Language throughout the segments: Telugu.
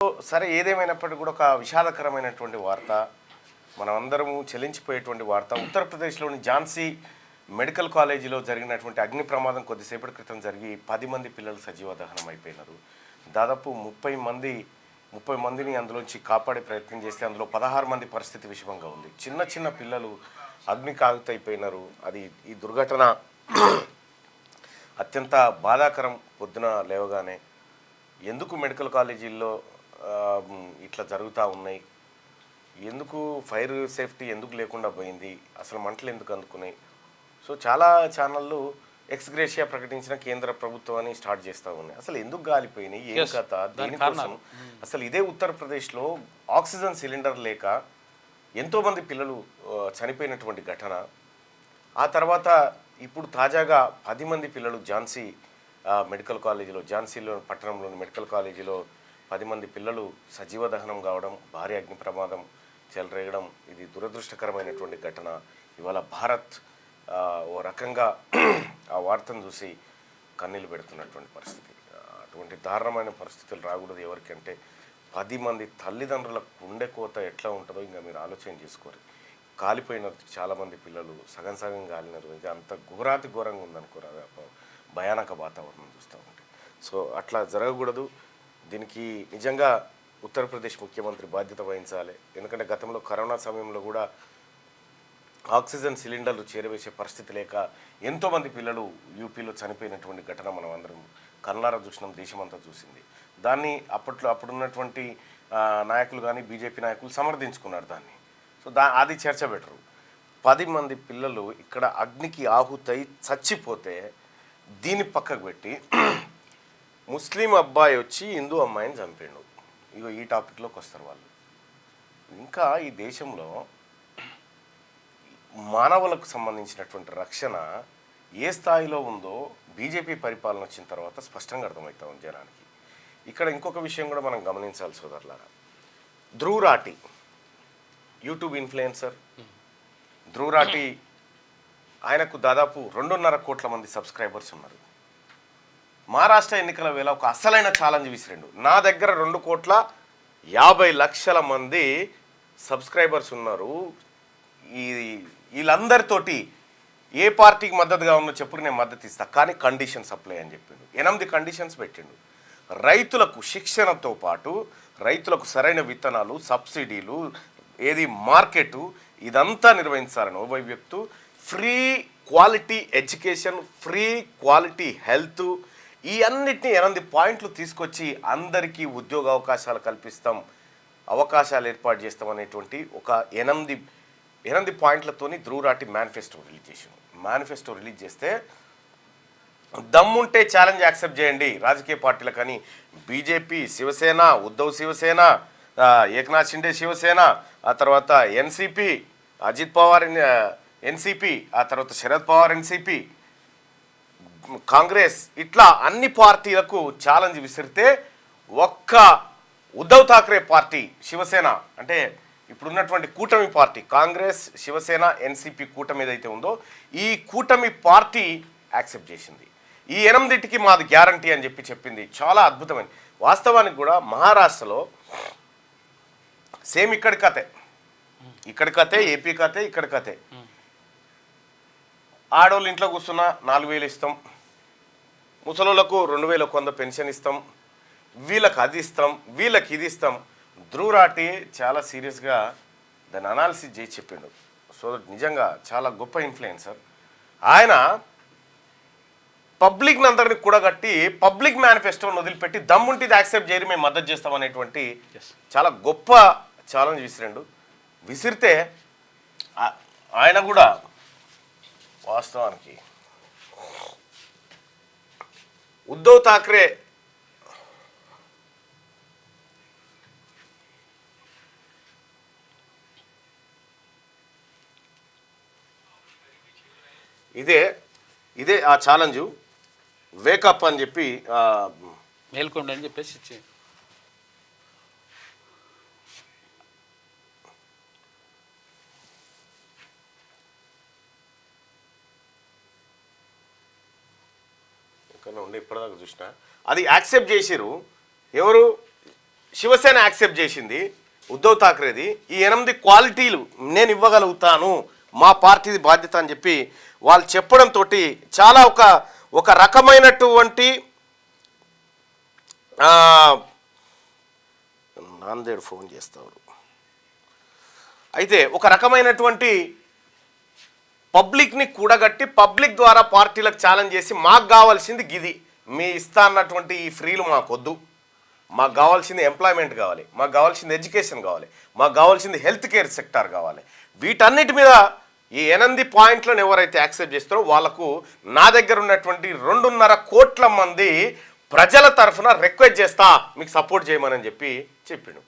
సరే ఏదేమైనప్పటికీ కూడా ఒక విషాదకరమైనటువంటి వార్త, మనమందరము చెలించిపోయేటువంటి వార్త. ఉత్తరప్రదేశ్లోని ఝాన్సీ మెడికల్ కాలేజీలో జరిగినటువంటి అగ్ని ప్రమాదం కొద్దిసేపటి క్రితం జరిగి 10 మంది పిల్లలు సజీవ దహనం అయిపోయినారు. దాదాపు 30 మందిని అందులోంచి కాపాడే ప్రయత్నం చేస్తే అందులో 16 మంది పరిస్థితి విషమంగా ఉంది. చిన్న చిన్న పిల్లలు అగ్నికి ఆగుతైపోయినారు. అది ఈ దుర్ఘటన అత్యంత బాధాకరం. పొద్దున లేవగానే ఎందుకు మెడికల్ కాలేజీల్లో ఇట్లా జరుగుతూ ఉన్నాయి, ఎందుకు ఫైర్ సేఫ్టీ ఎందుకు లేకుండా పోయింది, అసలు మంటలు ఎందుకు అందుకున్నాయి. సో చాలా ఛానళ్ళు ఎక్స్గ్రేషియా ప్రకటించిన కేంద్ర ప్రభుత్వాన్ని స్టార్ట్ చేస్తూ ఉన్నాయి. అసలు ఎందుకు గాలిపోయినాయి, ఏం కథ, దీనికోసం అసలు ఇదే ఉత్తరప్రదేశ్లో ఆక్సిజన్ సిలిండర్ లేక ఎంతోమంది పిల్లలు చనిపోయినటువంటి ఘటన. ఆ తర్వాత ఇప్పుడు తాజాగా 10 మంది పిల్లలు ఝాన్సీ మెడికల్ కాలేజీలో, ఝాన్సీలో పట్టణంలోని మెడికల్ కాలేజీలో 10 మంది పిల్లలు సజీవ దహనం కావడం, భారీ అగ్ని ప్రమాదం చెలరేగడం, ఇది దురదృష్టకరమైనటువంటి ఘటన. ఇవాళ భారత్ ఓ రకంగా ఆ వార్తను చూసి కన్నీళ్ళు పెడుతున్నటువంటి పరిస్థితి. అటువంటి దారుణమైన పరిస్థితులు రాకూడదు ఎవరికంటే 10 మంది తల్లిదండ్రుల గుండె కోత ఎట్లా ఉంటుందో ఇంకా మీరు ఆలోచన చేసుకోరు. కాలిపోయినారు చాలామంది పిల్లలు, సగం సగం కాలినారు. ఇంకా అంత ఘోరాతి ఘోరంగా ఉందనుకోరు, భయానక వాతావరణం చూస్తూ ఉంటే. సో అట్లా జరగకూడదు. దీనికి నిజంగా ఉత్తరప్రదేశ్ ముఖ్యమంత్రి బాధ్యత వహించాలి. ఎందుకంటే గతంలో కరోనా సమయంలో కూడా ఆక్సిజన్ సిలిండర్లు చేరవేసే పరిస్థితి లేక ఎంతోమంది పిల్లలు యూపీలో చనిపోయినటువంటి ఘటన మనం అందరం కళ్ళారా చూసినాం, దేశమంతా చూసింది. దాన్ని అప్పుడున్నటువంటి నాయకులు కానీ బీజేపీ నాయకులు సమర్థించుకున్నారు దాన్ని. సో అది చర్చ బెటరు. 10 మంది పిల్లలు ఇక్కడ అగ్నికి ఆహుతై చచ్చిపోతే దీన్ని పక్కకు పెట్టి ముస్లిం అబ్బాయి వచ్చి హిందూ అమ్మాయిని చంపాడు. ఇగో ఈ టాపిక్లోకి వస్తారు వాళ్ళు. ఇంకా ఈ దేశంలో మానవులకు సంబంధించినటువంటి రక్షణ ఏ స్థాయిలో ఉందో బీజేపీ పరిపాలన వచ్చిన తర్వాత స్పష్టంగా అర్థమవుతా ఉంది జనానికి. ఇక్కడ ఇంకొక విషయం కూడా మనం గమనించాలి సోదరులారా. ధ్రువ్ రాఠీ యూట్యూబ్ ఇన్ఫ్లుయెన్సర్ ధ్రువ్ రాఠీ, ఆయనకు దాదాపు 2.5 కోట్ల మంది సబ్స్క్రైబర్స్ ఉన్నారు. మహారాష్ట్ర ఎన్నికల వేళ ఒక అసలైన ఛాలెంజ్ విసిరిండు. నా దగ్గర 2,50,00,000 మంది సబ్స్క్రైబర్స్ ఉన్నారు, వీళ్ళందరితోటి ఏ పార్టీకి మద్దతుగా ఉన్నో చెప్పుడు నేను మద్దతు ఇస్తా, కానీ కండిషన్స్ అప్లై అని చెప్పిండు. 8 కండిషన్స్ పెట్టిండు. రైతులకు శిక్షణతో పాటు రైతులకు సరైన విత్తనాలు, సబ్సిడీలు, ఏది మార్కెటు, ఇదంతా నిర్వహించాలని ఓవైపు, free quality education, free quality health, ఈ అన్నిటినీ 8 పాయింట్లు తీసుకొచ్చి అందరికీ ఉద్యోగ అవకాశాలు కల్పిస్తాం, అవకాశాలు ఏర్పాటు చేస్తాం అనేటువంటి ఒక 8 పాయింట్లతోని ధ్రువ్ రాఠీ మేనిఫెస్టో రిలీజ్ చేసాను. మేనిఫెస్టో రిలీజ్ చేస్తే దమ్ముంటే ఛాలెంజ్ యాక్సెప్ట్ చేయండి రాజకీయ పార్టీలు, కానీ బీజేపీ, శివసేన, ఉద్ధవ్ శివసేన, ఏక్నాథ్ షిండే శివసేన, ఆ తర్వాత ఎన్సీపీ, అజిత్ పవార్ ఎన్సీపీ, ఆ తర్వాత శరద్ పవార్ ఎన్సీపీ, కాంగ్రెస్, ఇట్లా అన్ని పార్టీలకు ఛాలెంజ్ విసిరితే ఒక్క ఉద్ధవ్ ఠాక్రే పార్టీ, శివసేన, అంటే ఇప్పుడున్నటువంటి కూటమి పార్టీ కాంగ్రెస్, శివసేన, ఎన్సీపీ కూటమి ఏదైతే ఉందో ఈ కూటమి పార్టీ యాక్సెప్ట్ చేసింది. ఈ 8టికి మాది గ్యారంటీ అని చెప్పింది. చాలా అద్భుతమైన. వాస్తవానికి కూడా మహారాష్ట్రలో సేమ్ ఇక్కడి కథే, ఏపీ కథే, ఇక్కడ కథే. ఆడవాళ్ళు ఇంట్లో కూర్చున్నా 4,000 ఇస్తాం, ముసలోళ్ళకు 2,100 పెన్షన్ ఇస్తాం, వీళ్ళకి అది ఇస్తాం, వీళ్ళకి ఇది ఇస్తాం. ధ్రువ్ రాఠీ చాలా సీరియస్గా దాన్ని అనాలిసిస్ చేసి చెప్పిండు. సో నిజంగా చాలా గొప్ప ఇన్ఫ్లుయెన్సర్ ఆయన. పబ్లిక్ని అందరినీ కూడగట్టి పబ్లిక్ మేనిఫెస్టోని వదిలిపెట్టి దమ్ముంటి యాక్సెప్ట్ చేయరు, మేము మద్దతు చేస్తామనేటువంటి చాలా గొప్ప ఛాలెంజ్ విసిరితే ఆయన కూడా వాస్తవానికి ఉద్ధవ్ ఠాక్రే ఇదే ఆ ఛాలెంజు. వేకప్ అని చెప్పి మేల్కొండ అని చెప్పేసి ఎక్కడ ఉండే ఇప్పటిదాకా చూసిన అది యాక్సెప్ట్ చేసిరు. ఎవరు? శివసేన యాక్సెప్ట్ చేసింది ఉద్ధవ్ ఠాక్రేది, ఈ 8 క్వాలిటీలు నేను ఇవ్వగలుగుతాను, మా పార్టీది బాధ్యత అని చెప్పి వాళ్ళు చెప్పడంతో చాలా ఒక రకమైనటువంటి నాందేడు ఫోన్ చేస్తారు, అయితే ఒక రకమైనటువంటి పబ్లిక్ని కూడగట్టి పబ్లిక్ ద్వారా పార్టీలకు ఛాలెంజ్ చేసి మాకు కావాల్సింది గిది, మీ ఇస్తా అన్నటువంటి ఈ ఫ్రీలు మాకొద్దు, మాకు కావాల్సింది ఎంప్లాయ్మెంట్ కావాలి, మాకు కావాల్సింది ఎడ్యుకేషన్ కావాలి, మాకు కావాల్సింది హెల్త్ కేర్ సెక్టార్ కావాలి. వీటన్నిటి మీద ఈ 8 పాయింట్లను ఎవరైతే యాక్సెప్ట్ చేస్తారో వాళ్ళకు నా దగ్గర ఉన్నటువంటి 2.5 కోట్ల మంది ప్రజల తరఫున రిక్వెస్ట్ చేస్తా మీకు సపోర్ట్ చేయమని చెప్పి చెప్పిండు.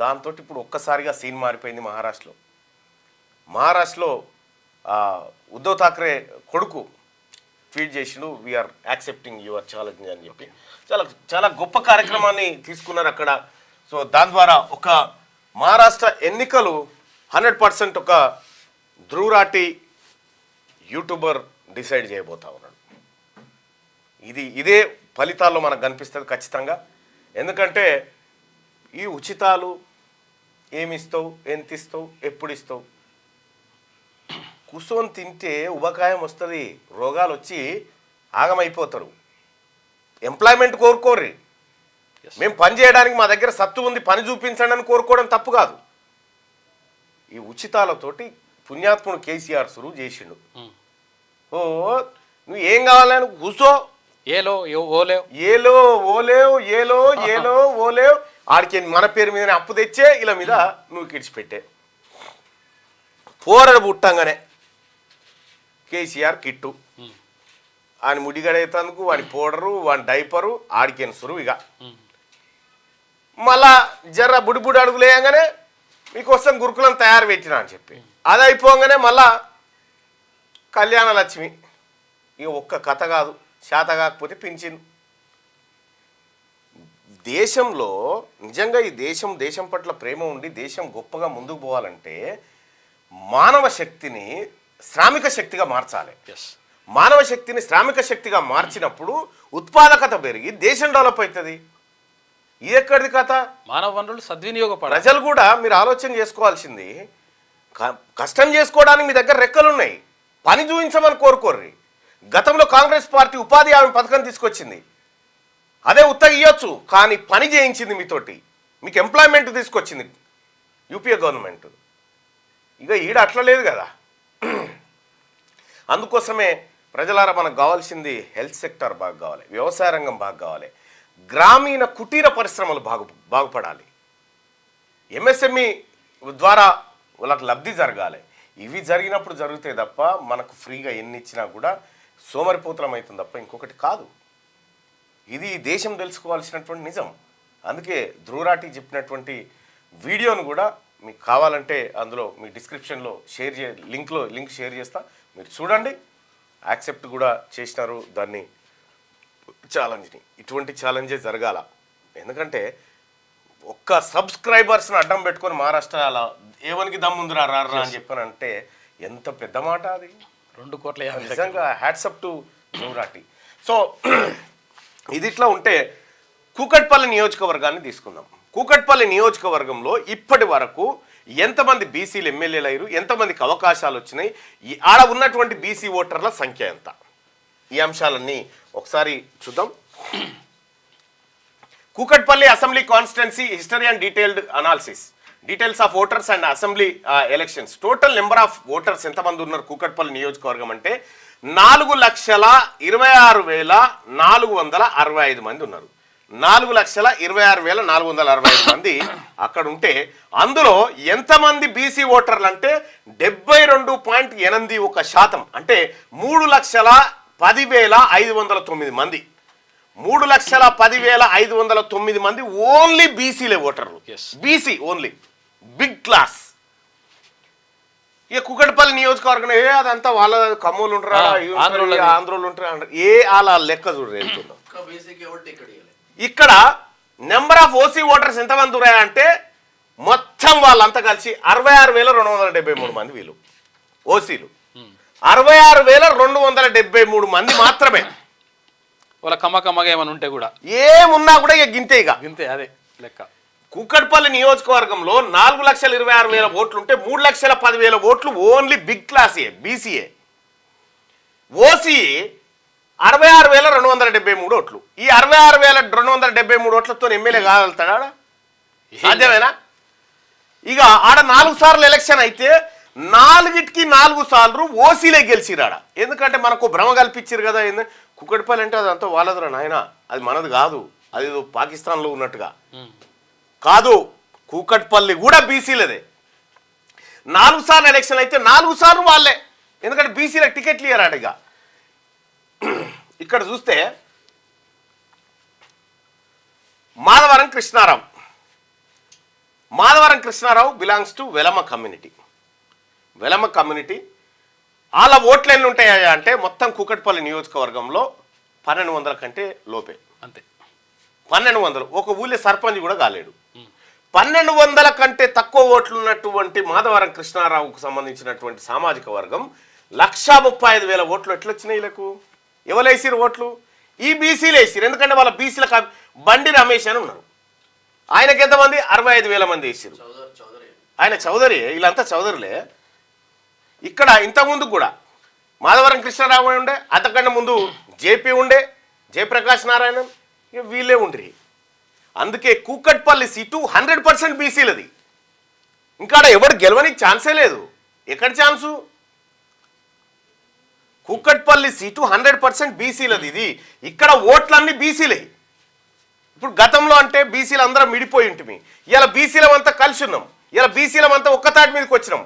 దాంతో ఇప్పుడు ఒక్కసారిగా సీన్ మారిపోయింది. మహారాష్ట్రలో ఉద్ధవ్ ఠాక్రే కొడుకు ట్వీట్ చేసిండు, వీఆర్ యాక్సెప్టింగ్ యువర్ ఛాలెంజ్ అని చెప్పి చాలా చాలా గొప్ప కార్యక్రమాన్ని తీసుకున్నారు అక్కడ. సో దాని ద్వారా ఒక మహారాష్ట్ర ఎన్నికలు 100% ఒక ధ్రువరాటి యూట్యూబర్ డిసైడ్ చేయబోతా ఉన్నాడు. ఇదే ఫలితాల్లో మనకు కనిపిస్తుంది ఖచ్చితంగా. ఎందుకంటే ఈ ఉచితాలు ఏమి ఇస్తావు, ఎంత ఇస్తావు, ఎప్పుడు ఇస్తావు, కూర్చొని తింటే ఉబకాయం వస్తుంది, రోగాలు వచ్చి ఆగమైపోతారు. ఎంప్లాయ్మెంట్ కోరుకోర్రి, మేము పని చేయడానికి మా దగ్గర సత్తు ఉంది, పని చూపించండి అని కోరుకోవడం తప్పు కాదు. ఈ ఉచితాలతోటి పుణ్యాత్ముడు కేసీఆర్ సురువు చేసిండు. ఓ నువ్వు ఏం కావాలని కూర్చో, ఏలో ఓలేవ్ ఏలో ఓలేవ్ ఏలో ఏలో ఓలేవ్, ఆడికి మన పేరు మీదనే అప్పు తెచ్చే ఇలా మీద నువ్వు కిడిచిపెట్టే. పోరడు పుట్టంగానే కేసీఆర్ కిట్టు, ఆయన ముడిగడేతందుకు వాడి పౌడరు వాడి డైపరు ఆడికేను సురువు. ఇక మళ్ళా జర్ర బుడి అడుగులు వేయంగానే మీకోసం గురుకులం తయారు పెట్టినా అని చెప్పి అది అయిపోగానే మళ్ళా కళ్యాణ లక్ష్మి. ఇక ఒక్క కథ కాదు, శాత కాకపోతే పింఛన్. దేశంలో నిజంగా ఈ దేశం పట్ల ప్రేమ ఉండి దేశం గొప్పగా ముందుకు పోవాలంటే మానవ శక్తిని శ్రామిక శక్తిగా మార్చాలి. మానవ శక్తిని శ్రామిక శక్తిగా మార్చినప్పుడు ఉత్పాదకత పెరిగి దేశం డెవలప్ అవుతుంది. ఇది ఎక్కడిది కథ? మానవ వనరులు సద్వినియోగపడాలి. ప్రజలు కూడా మీరు ఆలోచన చేసుకోవాల్సింది, కష్టం చేసుకోవడానికి మీ దగ్గర రెక్కలు ఉన్నాయి, పని చూపించమని కోరుకోర్రి. గతంలో కాంగ్రెస్ పార్టీ ఉపాధి హామీ పథకం తీసుకొచ్చింది, అదే ఉత్తగా ఇవ్వచ్చు, కానీ పని చేయించింది మీతోటి, మీకు ఎంప్లాయ్మెంట్ తీసుకొచ్చింది యూపీఏ గవర్నమెంట్. ఇక ఈడ అట్లా లేదు కదా. అందుకోసమే ప్రజలారా మనకు కావాల్సింది హెల్త్ సెక్టర్ బాగా కావాలి, వ్యవసాయ రంగం బాగా కావాలి, గ్రామీణ కుటీర పరిశ్రమలు బాగుపడాలి, ఎంఎస్ఎంఈ ద్వారా వాళ్ళకి లబ్ధి జరగాలి. ఇవి జరిగినప్పుడు జరుగుతాయి తప్ప మనకు ఫ్రీగా ఎన్ని ఇచ్చినా కూడా సోమరిపోతులం అవుతుంది తప్ప ఇంకొకటి కాదు. ఇది దేశం తెలుసుకోవాల్సినటువంటి నిజం. అందుకే ధ్రువరాటి చెప్పినటువంటి వీడియోను కూడా మీకు కావాలంటే అందులో మీ డిస్క్రిప్షన్లో లింక్ షేర్ చేస్తా, మీరు చూడండి. యాక్సెప్ట్ కూడా చేసినారు దాన్ని, ఛాలెంజ్ని. ఇటువంటి ఛాలెంజే జరగాల. ఎందుకంటే ఒక్క సబ్స్క్రైబర్స్ని అడ్డం పెట్టుకొని మహారాష్ట్ర అలా ఏవనికి దమ్ముందిరా రారా అని చెప్పానంటే ఎంత పెద్ద మాట అది. 2 కోట్ల నిజంగా హ్యాట్సప్ టు ధ్రువరాటి. సో ఇది ఇట్లా ఉంటే కూకట్పల్లి నియోజకవర్గాన్ని తీసుకుందాం. కూకట్పల్లి నియోజకవర్గంలో ఇప్పటి వరకు ఎంతమంది బీసీలు ఎమ్మెల్యేలు అయ్యారు, ఎంతమందికి అవకాశాలు వచ్చినాయి, ఆడ ఉన్నటువంటి బీసీ ఓటర్ల సంఖ్య ఎంత, ఈ అంశాలన్నీ ఒకసారి చూద్దాం. Kukatpally assembly constituency history and details of voters and assembly elections. Total number of voters ఎంతమంది ఉన్నారు కూకట్పల్లి నియోజకవర్గం అంటే 4,26,465 మంది ఉన్నారు. 4,26,465 మంది అక్కడ ఉంటే అందులో ఎంతమంది బీసీ ఓటర్లు అంటే 72.81%, అంటే 3,10,509 మంది. 3,10,509 మంది ఓన్లీ బీసీలే ఓటర్లు. BC only, big class. ఇక కూకట్పల్లి నియోజకవర్గం అదంతా వాళ్ళ కమ్మోళ్ళు ఉంటారా, ఆంధ్రోళ్ళు ఉంటారా, అలా లెక్క చూడలేదు. ఇక్కడ నెంబర్ ఆఫ్ ఓసీ ఓటర్స్ ఎంతమంది ఉన్నాయంటే మొత్తం వాళ్ళంతా కలిసి 66,273 మంది. వీళ్ళు ఓసీలు 66,273 మంది మాత్రమే. వాళ్ళ కమ్మగా ఏమైనా ఉంటే కూడా ఏమున్నా కూడా ఇక గింతే. అదే లెక్క. కూకట్పల్లి నియోజకవర్గంలో 4,26,000 ఓట్లుంటే 3,10,000 ఓట్లు ఓన్లీ బిగ్ క్లాసే బీసీఏ. ఓసీ 66,273 ఓట్లు. ఈ 66,273 ఓట్లతో ఎమ్మెల్యే కాగలుగుతాడా? సాధ్యమేనా? ఇక ఆడ 4 సార్లు ఎలక్షన్ అయితే 4 సార్లు ఓసీలే గెలిచిరాడ. ఎందుకంటే మనకు భ్రమ కల్పించారు కదా. కుక్కటిపల్లి అంటే అదంతా వాళ్ళదురా నాయన, అది మనది కాదు, అది పాకిస్తాన్లో ఉన్నట్టుగా కాదు. కూకట్పల్లి కూడా బీసీలదే. 4 సార్లు ఎలక్షన్ అయితే 4 సార్లు వాళ్ళే. ఎందుకంటే బీసీలకు టికెట్లు ఇయ్యారట. ఇక ఇక్కడ చూస్తే Madhavaram Krishna Rao belongs to Velama community. వాళ్ళ ఓట్లు ఎన్ని ఉంటాయా అంటే మొత్తం కూకట్పల్లి నియోజకవర్గంలో 1,200 కంటే లోపే. అంతే, 1,200. ఒక ఊళ్ళో సర్పంచ్ కూడా కాలేడు. 1,200 కంటే తక్కువ ఓట్లు ఉన్నటువంటి మాధవరం కృష్ణారావుకు సంబంధించినటువంటి సామాజిక వర్గం 1,35,000 ఓట్లు ఎట్లా వచ్చినాయి వీళ్ళకు? ఎవరు వేసిరు ఓట్లు? ఈ బీసీలు వేసిరు. ఎందుకంటే వాళ్ళ బీసీలకు బండి రమేష్ అని ఉన్నారు. ఆయనకి ఎంతమంది? 65,000 మంది వేసిరు. ఆయన చౌదరి, వీళ్ళంతా చౌదరులే. ఇక్కడ ఇంతకుముందు కూడా మాధవరం కృష్ణారావు ఉండే, అంతకంటే ముందు జేపీ ఉండే, జయప్రకాష్ నారాయణ, ఇక వీళ్ళే ఉండ్రి. అందుకే కూకట్పల్లి సీటు 100% బీసీలది. ఇంకా ఎవరు గెలవనికి ఛాన్సే లేదు. ఎక్కడ ఛాన్సు? కూకట్పల్లి సీటు 100% బీసీలది. ఇది ఇక్కడ ఓట్లన్నీ బీసీలే. ఇప్పుడు గతంలో అంటే బీసీలు అందరం మిడిపోయి ఉంటుంది. ఇలా బీసీలమంతా కలిసి ఉన్నాం. ఇలా బీసీలమంతా ఒక్కతాటి మీదకి వచ్చినాం.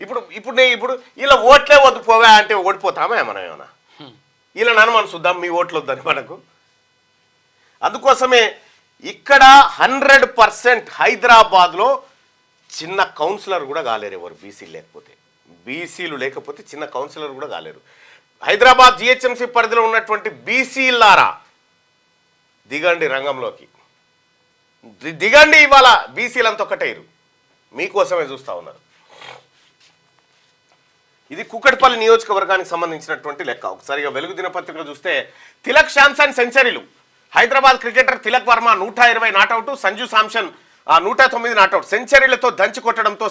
ఇప్పుడు ఇలా ఓట్లే వద్దు పోవా అంటే ఓడిపోతామా మనం ఏమన్నా? ఇలా నన్ను చూద్దాం మీ ఓట్లు వద్దని మనకు. అందుకోసమే ఇక్కడ 100% హైదరాబాద్లో చిన్న కౌన్సిలర్ కూడా కాలేరు ఎవరు బీసీలు లేకపోతే చిన్న కౌన్సిలర్ కూడా కాలేరు. హైదరాబాద్ జిహెచ్ఎంసీ పరిధిలో ఉన్నటువంటి బీసీలారా దిగండి రంగంలోకి, దిగండి. ఇవాళ బీసీలంతా ఒకటేరు, మీకోసమే చూస్తూ ఉన్నారు. ఇది కూకట్పల్లి నియోజకవర్గానికి సంబంధించినటువంటి లెక్క. ఒకసారిగా వెలుగు దినపత్రికలో చూస్తే తిలక్ శాంసన్ సెంచరీలు. Hyderabad cricketer Tilak Varma 120 not out, Sanju Samson 109 not out సెంచరీలతో దంచి కొట్టడంతో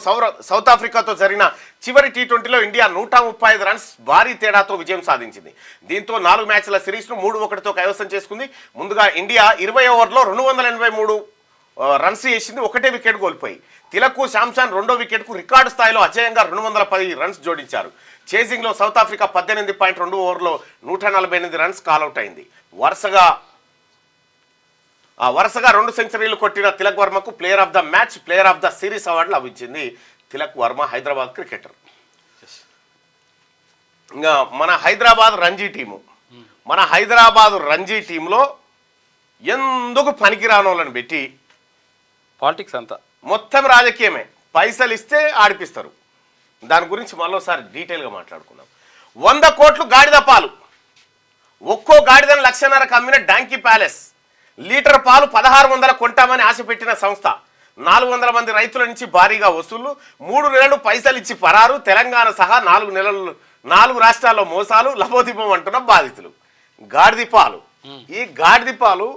సౌత్ ఆఫ్రికాతో జరిగిన చివరి టీ20లో ఇండియా 135 రన్స్ భారీ తేడాతో విజయం సాధించింది. దీంతో 4 మ్యాచ్ల సిరీస్ను 3-1తో కైవసం చేసుకుంది. ముందుగా ఇండియా 20 ఓవర్లో 283 రన్స్ చేసింది, ఒకటే వికెట్ కోల్పోయి. తిలక్ శాంసన్ రెండో వికెట్కు రికార్డు స్థాయిలో అజేయంగా 210 రన్స్ జోడించారు. చేసింగ్లో సౌత్ ఆఫ్రికా 18.2 ఓవర్లో 148 రన్స్ కాల్అవుట్ అయింది. వరుసగా 2 సెంచరీలు కొట్టిన తిలక్ వర్మకు player of the match, player of the series award లభించింది. తిలక్ వర్మ హైదరాబాద్ క్రికెటర్. ఇంకా మన హైదరాబాద్ రంజీ టీంలో ఎందుకు పనికిరాని వాళ్ళని పెట్టి పాలిటిక్స్ అంతా మొత్తం రాజకీయమే. పైసలు ఇస్తే ఆడిపిస్తారు. దాని గురించి మరోసారి డీటెయిల్గా మాట్లాడుకుందాం. 100 కోట్లు గాడిద పాలు. ఒక్కో గాడిదను 1,50,000 అమ్మిన డాంకీ ప్యాలెస్. లీటర్ పాలు 1,600 కొంటామని ఆశ పెట్టిన సంస్థ. 400 మంది రైతుల నుంచి భారీగా వసూళ్లు. 3 నెలలు పైసలు ఇచ్చి పరారు. తెలంగాణ సహా 4 రాష్ట్రాల్లో మోసాలు లబోదిబం అంటున్న బాధితులు. గాడిది పాలు. ఈ గాడిది పాలు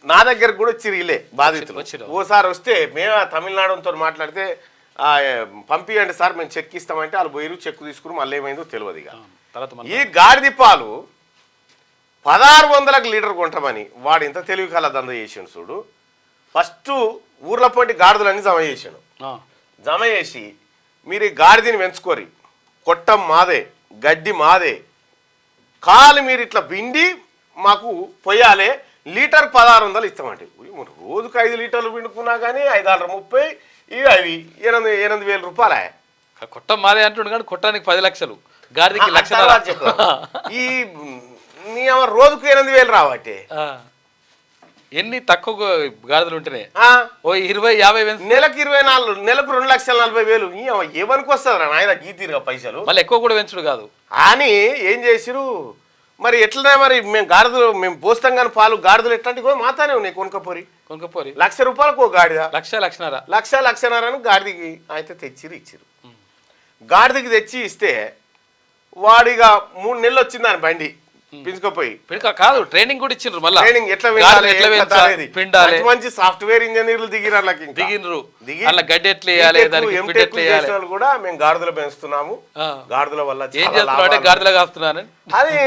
నా దగ్గరకు కూడా చిరిగిలే బాధితులు. ఓసారి వస్తే మేము తమిళనాడుతో మాట్లాడితే పంపియండి సార్, మేము చెక్ ఇస్తామంటే వాళ్ళు పోయి చెక్ తీసుకుని మళ్ళీ ఏమైందో తెలియదు. ఇక ఈ గాడిది పాలు 1,600 లీటర్ కొంటామని వాడు ఇంత తెలివి కల దంద చేసాడు చూడు. ఫస్ట్ ఊర్లో పోటీ గాడిదలన్నీ జమ చేసి మీరు ఈ గాడిదని పెంచుకోరి, కొట్టం మాదే, గడ్డి మాదే, కాలు మీరు ఇట్లా పిండి మాకు పొయ్యాలే, లీటర్ 1,600 ఇస్తామంటే రోజుకు 5 లీటర్లు పిండుకున్నా కానీ 5,30 ఇవి అవి 8,000 రూపాయలే. కొట్టం మాదే అంటుండు కానీ కొట్టానికి 10 లక్షలు, గాడికి లక్షలు. ఈ రోజుకు 8,000 రావట్టే. ఎన్ని తక్కువ గాడిదలు ఉంటేనే 20-50 నెలకు 24, నెలకు 2,40,000. ఏమనికి వస్తుంది నాయన గీ తీరుగా పైసలు. మళ్ళీ ఎక్కువ కూడా పెంచుడు కాదు అని ఏం చేసిరు మరి. ఎట్లనే మరి మేము పోస్తాం కానీ పాలు గాడిదలు ఎట్లాంటివి మాతానే ఉన్నాయి. కొనుక్కపోరి ₹1,00,000 గాడిద, 1,00,000 గాడిదికి అయితే ఇచ్చిరు. గాడిదికి తెచ్చి ఇస్తే వాడిగా 3 నెలలు వచ్చింది అని బండి పిలుచుకోపోయి కాదు ట్రైనింగ్ కూడా ఇచ్చిండ్రు మళ్ళీ ట్రైనింగ్ ఎట్లా పిండాలి మంచి సాఫ్ట్వేర్ ఇంజనీర్లు దిగినరు అలా గడ్డి ఎట్లా వేయాలి కూడా మేము గాడిదలు పెంచుతున్నాము గాడిదల వల్ల ఏం చేస్తున్నా గాడిదలు కాస్తున్నాను అది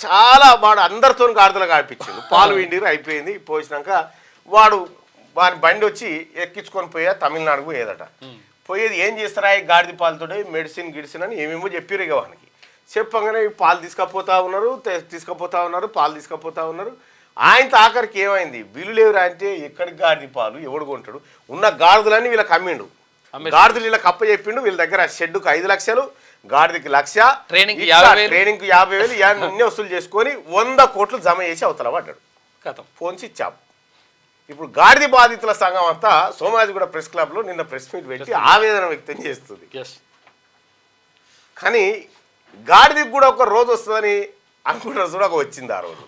చాలా వాడు అందరితో గాడిదలు కాపించిండు పాలు విండిరు అయిపోయింది పోసినాక వాడు వాని బండి వచ్చి ఎక్కించుకొని పోయా తమిళనాడుకు పోయేదట పోయేది ఏం చేస్తారా ఈ గాడిద పాలతో మెడిసిన్ గిడిసిన్ అని ఏమేమో చెప్పారు ఇక వానికి చెప్పగానే పాలు తీసుకపోతా ఉన్నారు పాలు తీసుకపోతా ఉన్నారు ఆయనతో ఆఖరికి ఏమైంది వీళ్ళు లేవురా అంటే ఎక్కడికి గాడిద పాలు ఎవడు కొంటాడు ఉన్న గాడిదలన్నీ వీళ్ళకి అమ్మిండు గాడిదలు వీళ్ళకి అప్ప చెప్పిండు వీళ్ళ దగ్గర షెడ్డుకు 5 లక్షలు గాడిదకి 1,00,000 ట్రైనింగ్ 50,000 అన్ని వసూలు చేసుకొని 100 కోట్లు జమ చేసి అవతల పడ్డాడు ఫోన్స్ ఇచ్చాం ఇప్పుడు గాడిద బాధితుల సంఘం అంతా సోమాజిగూడ ప్రెస్ క్లబ్లో నిన్న ప్రెస్ మీట్ పెట్టి ఆవేదన వ్యక్తం చేస్తుంది కానీ గాడిదకి కూడా ఒక రోజు వస్తుందని అనుకుంటారు కూడా వచ్చింది ఆ రోజు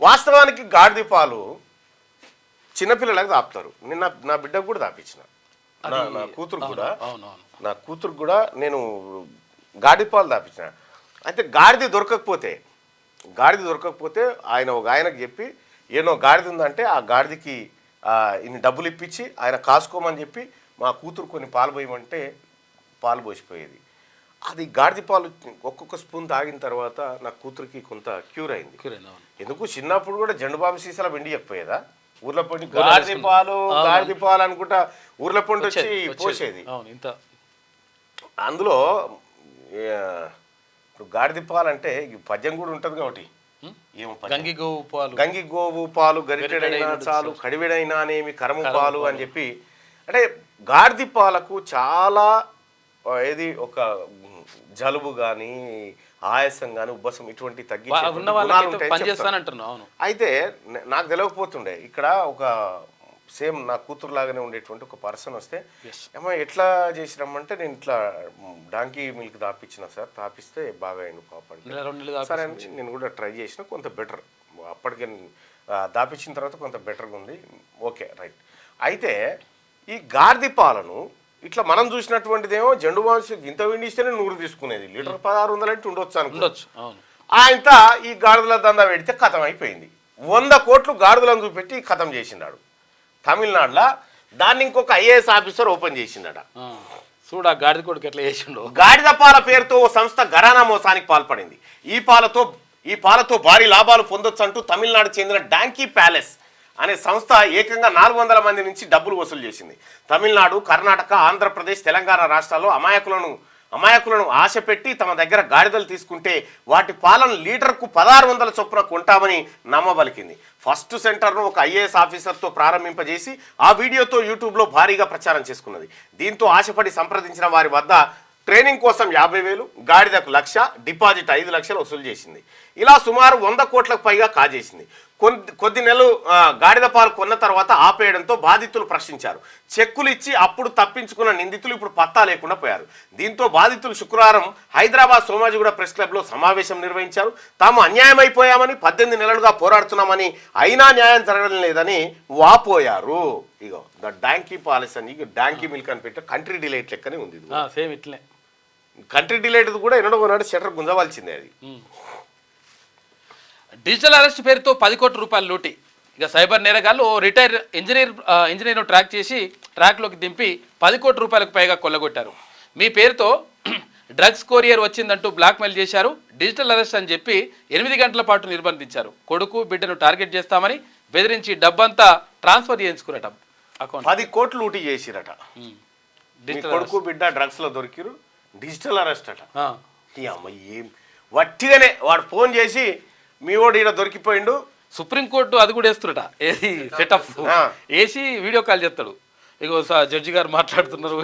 వాస్తవానికి గాడిద పాలు చిన్నపిల్లలకు తాపుతారు నిన్న నా బిడ్డకు కూడా తాపించిన నా కూతురు కూడా నేను గాడిద పాలు తాపించిన అయితే గాడిద దొరకకపోతే ఆయన ఒక ఆయనకు చెప్పి ఏనో గాడిద ఉందంటే ఆ గాడిదకి ఇన్ని డబ్బులు ఇప్పించి ఆయన కాసుకోమని చెప్పి మా కూతురు కొన్ని పాలు పోయమంటే పాలు పోసిపోయేది అది గాడిద పాలు ఒక్కొక్క స్పూన్ తాగిన తర్వాత నా కూతురికి కొంత క్యూర్ అయింది ఎందుకు చిన్నప్పుడు కూడా జెండుబాబు సీసాల వెండి చెప్పపోయేదా ఊర్ల పొండి గాడిద పాలు అనుకుంటా ఊర్ల పొండి వచ్చి పోసేది అందులో ఇప్పుడు గాడిద పాలు అంటే పద్యం కూడా ఉంటుంది కాబట్టి గంగి గోవు పాలు గరిటెడైనా చాలు కడివెడైనా అనేమి కరము పాలు అని చెప్పి అంటే గాడిద పాలకు చాలా ఏది ఒక జలుబు కానీ ఆయాసం కానీ ఉబ్బసం ఇటువంటి అయితే నాకు తెలియకపోతుండే ఇక్కడ ఒక సేమ్ నా కూతురు లాగానే ఉండేటువంటి ఒక పర్సన్ వస్తే ఏమో ఎట్లా చేసినామంటే నేను ఇట్లా డాంకీ మిల్క్ తాపించిన సార్ తాపిస్తే బాగా అయింది పాప సరే అని నేను కూడా ట్రై చేసిన కొంత బెటర్ అప్పటికే దాపించిన తర్వాత కొంత బెటర్గా ఉంది ఓకే రైట్ అయితే ఈ గాడిద పాలను ఇట్లా మనం చూసినటువంటిదేమో జెండు బాంసు ఇంత విండిస్తేనే 100 తీసుకునేది లీటర్ 1600 అంటే ఉండొచ్చు అనుకోవచ్చు ఆయనతో ఈ గాడిదల దందా పెడితే కథం అయిపోయింది 100 కోట్లు గాడిదలను చూపెట్టి కథం చేసినాడు తమిళనాడులో దాన్ని ఇంకొక ఐఏఎస్ ఆఫీసర్ ఓపెన్ చేసిండట చూడ గాడిద కొడుకు ఎట్లా చేసిండు గాడిద పాల పేరుతో ఓ సంస్థ ఘరానా మోసానికి పాల్పడింది ఈ పాలతో భారీ లాభాలు పొందొచ్చు అంటూ తమిళనాడు చెందిన డాంకీ ప్యాలెస్ అనే సంస్థ ఏకంగా 400 మంది నుంచి డబ్బులు వసూలు చేసింది తమిళనాడు కర్ణాటక ఆంధ్రప్రదేశ్ తెలంగాణ రాష్ట్రాల్లో అమాయకులను ఆశ పెట్టి తమ దగ్గర గాడిదలు తీసుకుంటే వాటి పాలన లీటర్కు 1600 చొప్పున కొంటామని నమ్మబలికింది ఫస్ట్ సెంటర్ను ఒక ఐఏఎస్ ఆఫీసర్తో ప్రారంభింపజేసి ఆ వీడియోతో యూట్యూబ్లో భారీగా ప్రచారం చేసుకున్నది దీంతో ఆశపడి సంప్రదించిన వారి వద్ద ట్రైనింగ్ కోసం 50,000 గాడిదకు 1,00,000 డిపాజిట్ 5 లక్షలు వసూలు చేసింది ఇలా సుమారు 100 కోట్లకు పైగా కాజేసింది కొద్ది నెలలు గాడిద పాలు కొన్న తర్వాత ఆపేయడంతో బాధితులు ప్రశ్నించారు చెక్కులు ఇచ్చి అప్పుడు తప్పించుకున్న నిందితులు ఇప్పుడు పత్తా లేకుండా పోయారు దీంతో బాధితులు శుక్రవారం హైదరాబాద్ సోమాజిగూడ ప్రెస్ క్లబ్లో సమావేశం నిర్వహించారు తాము అన్యాయమైపోయామని 18 నెలలుగా పోరాడుతున్నామని అయినా న్యాయం జరగడం లేదని వాపోయారు ఇగో ద డాంకీ పాలసీ అని డాంకీ మిల్క్ అని పెట్టే కంట్రీ డిలైట్ లెక్కనే ఉంది సేమ్ ఇట్లే కంట్రీ డిలైట్ కూడా ఎన్నడో షటర్ గుంజవలసిందే అది డిజిటల్ అరెస్ట్ పేరుతో 10 కోట్ల రూపాయలు లూటి ఇక సైబర్ నేరగాళ్ళు రిటైర్ ఇంజనీర్ను ట్రాక్ చేసి ట్రాక్లోకి దింపి 10 కోట్ల రూపాయలకు పైగా కొల్లగొట్టారు మీ పేరుతో డ్రగ్స్ కొరియర్ వచ్చిందంటూ బ్లాక్మెయిల్ చేశారు డిజిటల్ అరెస్ట్ అని చెప్పి 8 గంటల పాటు నిర్బంధించారు కొడుకు బిడ్డను టార్గెట్ చేస్తామని బెదిరించి డబ్బంతా ట్రాన్స్ఫర్ చేయించుకురట అకౌంట్ 10 కోట్లు లూటీ చేసిరట కొడుకు బిడ్డ డ్రగ్స్లో దొరికిరు డిజిటల్ అరెస్ట్ అట ఏం వట్టిగానే వాడు ఫోన్ చేసి మీ వాడు ఈడ దొరికిపోయిండు సుప్రీంకోర్టు అది కూడా వేస్తున్నట ఏది సెటప్ వేసి వీడియో కాల్ చేస్తాడు ఇగో జడ్జి గారు మాట్లాడుతున్నారు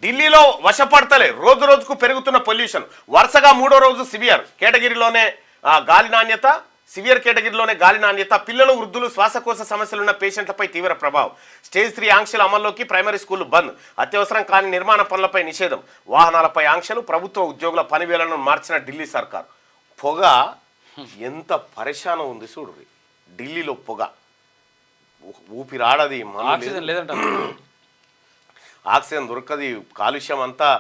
ఢిల్లీలో వశపడతలే రోజుకు పెరుగుతున్న పొల్యూషన్ వరుసగా 3వ రోజు సివియర్ కేటగిరీలోనే గాలి నాణ్యత పిల్లలు వృద్ధులు శ్వాసకోశ సమస్యలున్న పేషెంట్లపై తీవ్ర ప్రభావం స్టేజ్ 3 ఆంక్షల అమల్లోకి ప్రైమరీ స్కూళ్లు బంద్ అత్యవసరం కాని నిర్మాణ పనులపై నిషేధం వాహనాలపై ఆంక్షలు ప్రభుత్వ ఉద్యోగుల పనివేళను మార్చిన ఢిల్లీ సర్కార్ పొగ ఎంత పరేషానం ఉంది చూడు ఢిల్లీలో పొగ ఊపిరాడది ఆక్సిజన్ లేదంట ఆక్సిజన్ దొరకది కాలుష్యం అంతా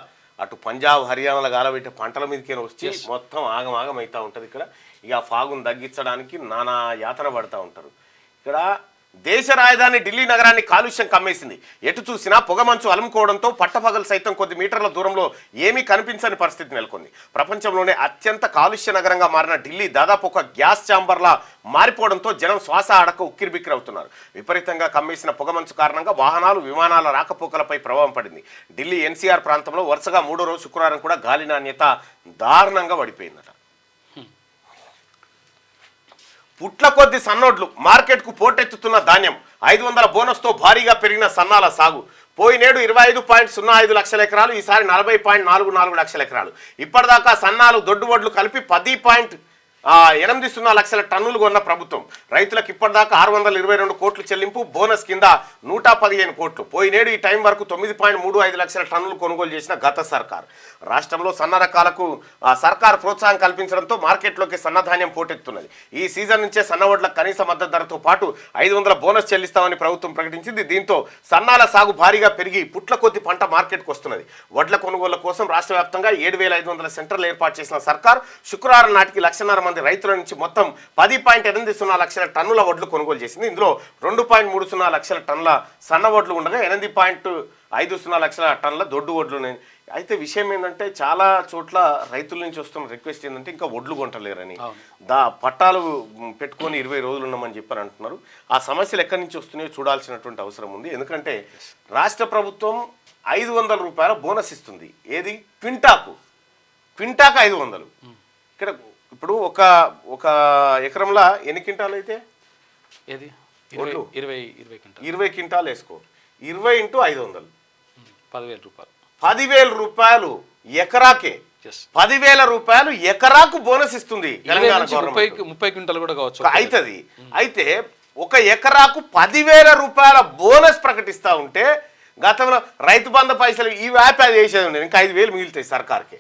అటు పంజాబ్ హర్యానాలో గాలబెట్టే పంటల మీదకే వచ్చి మొత్తం ఆగం అవుతూ ఉంటుంది ఇక్కడ. ఇక ఆ ఫాగును తగ్గించడానికి నానా యాతన పడుతూ ఉంటారు. ఇక్కడ దేశ రాజధాని ఢిల్లీ నగరాన్ని కాలుష్యం కమ్మేసింది. ఎటు చూసినా పొగమంచు అలుముకోవడంతో పట్టపగలు సైతం కొద్ది మీటర్ల దూరంలో ఏమీ కనిపించని పరిస్థితి నెలకొంది. ప్రపంచంలోనే అత్యంత కాలుష్య నగరంగా మారిన ఢిల్లీ దాదాపు ఒక గ్యాస్ ఛాంబర్లా మారిపోవడంతో జనం శ్వాస ఆడక ఉక్కిరిబిక్కిరి అవుతున్నారు. విపరీతంగా కమ్మేసిన పొగమంచు కారణంగా వాహనాలు విమానాల రాకపోకలపై ప్రభావం పడింది. ఢిల్లీ ఎన్సీఆర్ ప్రాంతంలో వరుసగా 3వ రోజు శుక్రవారం కూడా గాలి నాణ్యత దారుణంగా పడిపోయిందట. పుట్ల కొద్ది సన్నోడ్లు మార్కెట్కు పోటెత్తుతున్న ధాన్యం 500 బోనస్తో భారీగా పెరిగిన సన్నాల సాగు. పోయినేడు 25.05 లక్షల ఎకరాలు, ఈసారి 40.44 లక్షల ఎకరాలు. ఇప్పటిదాకా సన్నాలు దొడ్డు వడ్లు కలిపి 10.80 లక్షల టన్నులు కొన్న ప్రభుత్వం. రైతులకు ఇప్పటిదాకా 622 కోట్లు చెల్లింపు, బోనస్ కింద 115 కోట్లు. పోయినేడు ఈ టైం వరకు 9.35 లక్షల టన్నులు కొనుగోలు చేసిన గత సర్కార్. రాష్ట్రంలో సన్న రకాలకు సర్కార్ ప్రోత్సాహం కల్పించడంతో మార్కెట్లోకి సన్నధాన్యం పోటెత్తున్నది. ఈ సీజన్ నుంచే సన్న వడ్ల కనీస మద్దతు ధరతో పాటు 500 బోనస్ చెల్లిస్తామని ప్రభుత్వం ప్రకటించింది. దీంతో సన్నాల సాగు భారీగా పెరిగి పుట్ల కొద్ది పంట మార్కెట్కు వస్తున్నది. వడ్ల కొనుగోళ్ల కోసం రాష్ట్ర వ్యాప్తంగా 7,500 సెంటర్లు ఏర్పాటు చేసిన సర్కార్ శుక్రవారం నాటికి 1,500,000 మంది రైతుల నుంచి మొత్తం 10.80 లక్షల టన్నుల వడ్లు కొనుగోలు చేసింది. ఇందులో 2.30 లక్షల టన్నుల సన్న వడ్లు ఉండగా 8.50 లక్షల టన్నుల దొడ్డు వడ్లు ఉన్నాయి. అయితే విషయం ఏంటంటే చాలా చోట్ల రైతుల నుంచి వస్తున్న రిక్వెస్ట్ ఏంటంటే ఇంకా వడ్లు కొంటలేరని, పట్టాలు పెట్టుకొని 20 రోజులు ఉన్నామని చెప్పని అంటున్నారు. ఆ సమస్యలు ఎక్కడి నుంచి వస్తున్నాయో చూడాల్సినటువంటి అవసరం ఉంది. ఎందుకంటే రాష్ట్ర ప్రభుత్వం 500 రూపాయల బోనస్ ఇస్తుంది. ఏది? క్వింటాకు 500. ఇక్కడ ఇప్పుడు ఒక ఎకరంలో ఎన్ని క్వింటాలు అయితే? ఏది? 20 క్వింటాలు వేసుకో. 20 × 500 10,000 రూపాయలు. 10,000 రూపాయలు ఎకరాకే. 10,000 రూపాయలు ఎకరాకు బోనస్ ఇస్తుంది తెలంగాణ గవర్నమెంట్. 30 క్వింటాలు కూడా కావచ్చు అవుతుంది. అయితే ఒక ఎకరాకు 10,000 రూపాయల బోనస్ ప్రకటిస్తూ ఉంటే గతంలో రైతు బంధు పైసలు ఈ వ్యాప్ అది వేసేది ఉండేది. ఇంకా 5,000 మిగులుతాయి సర్కార్కి.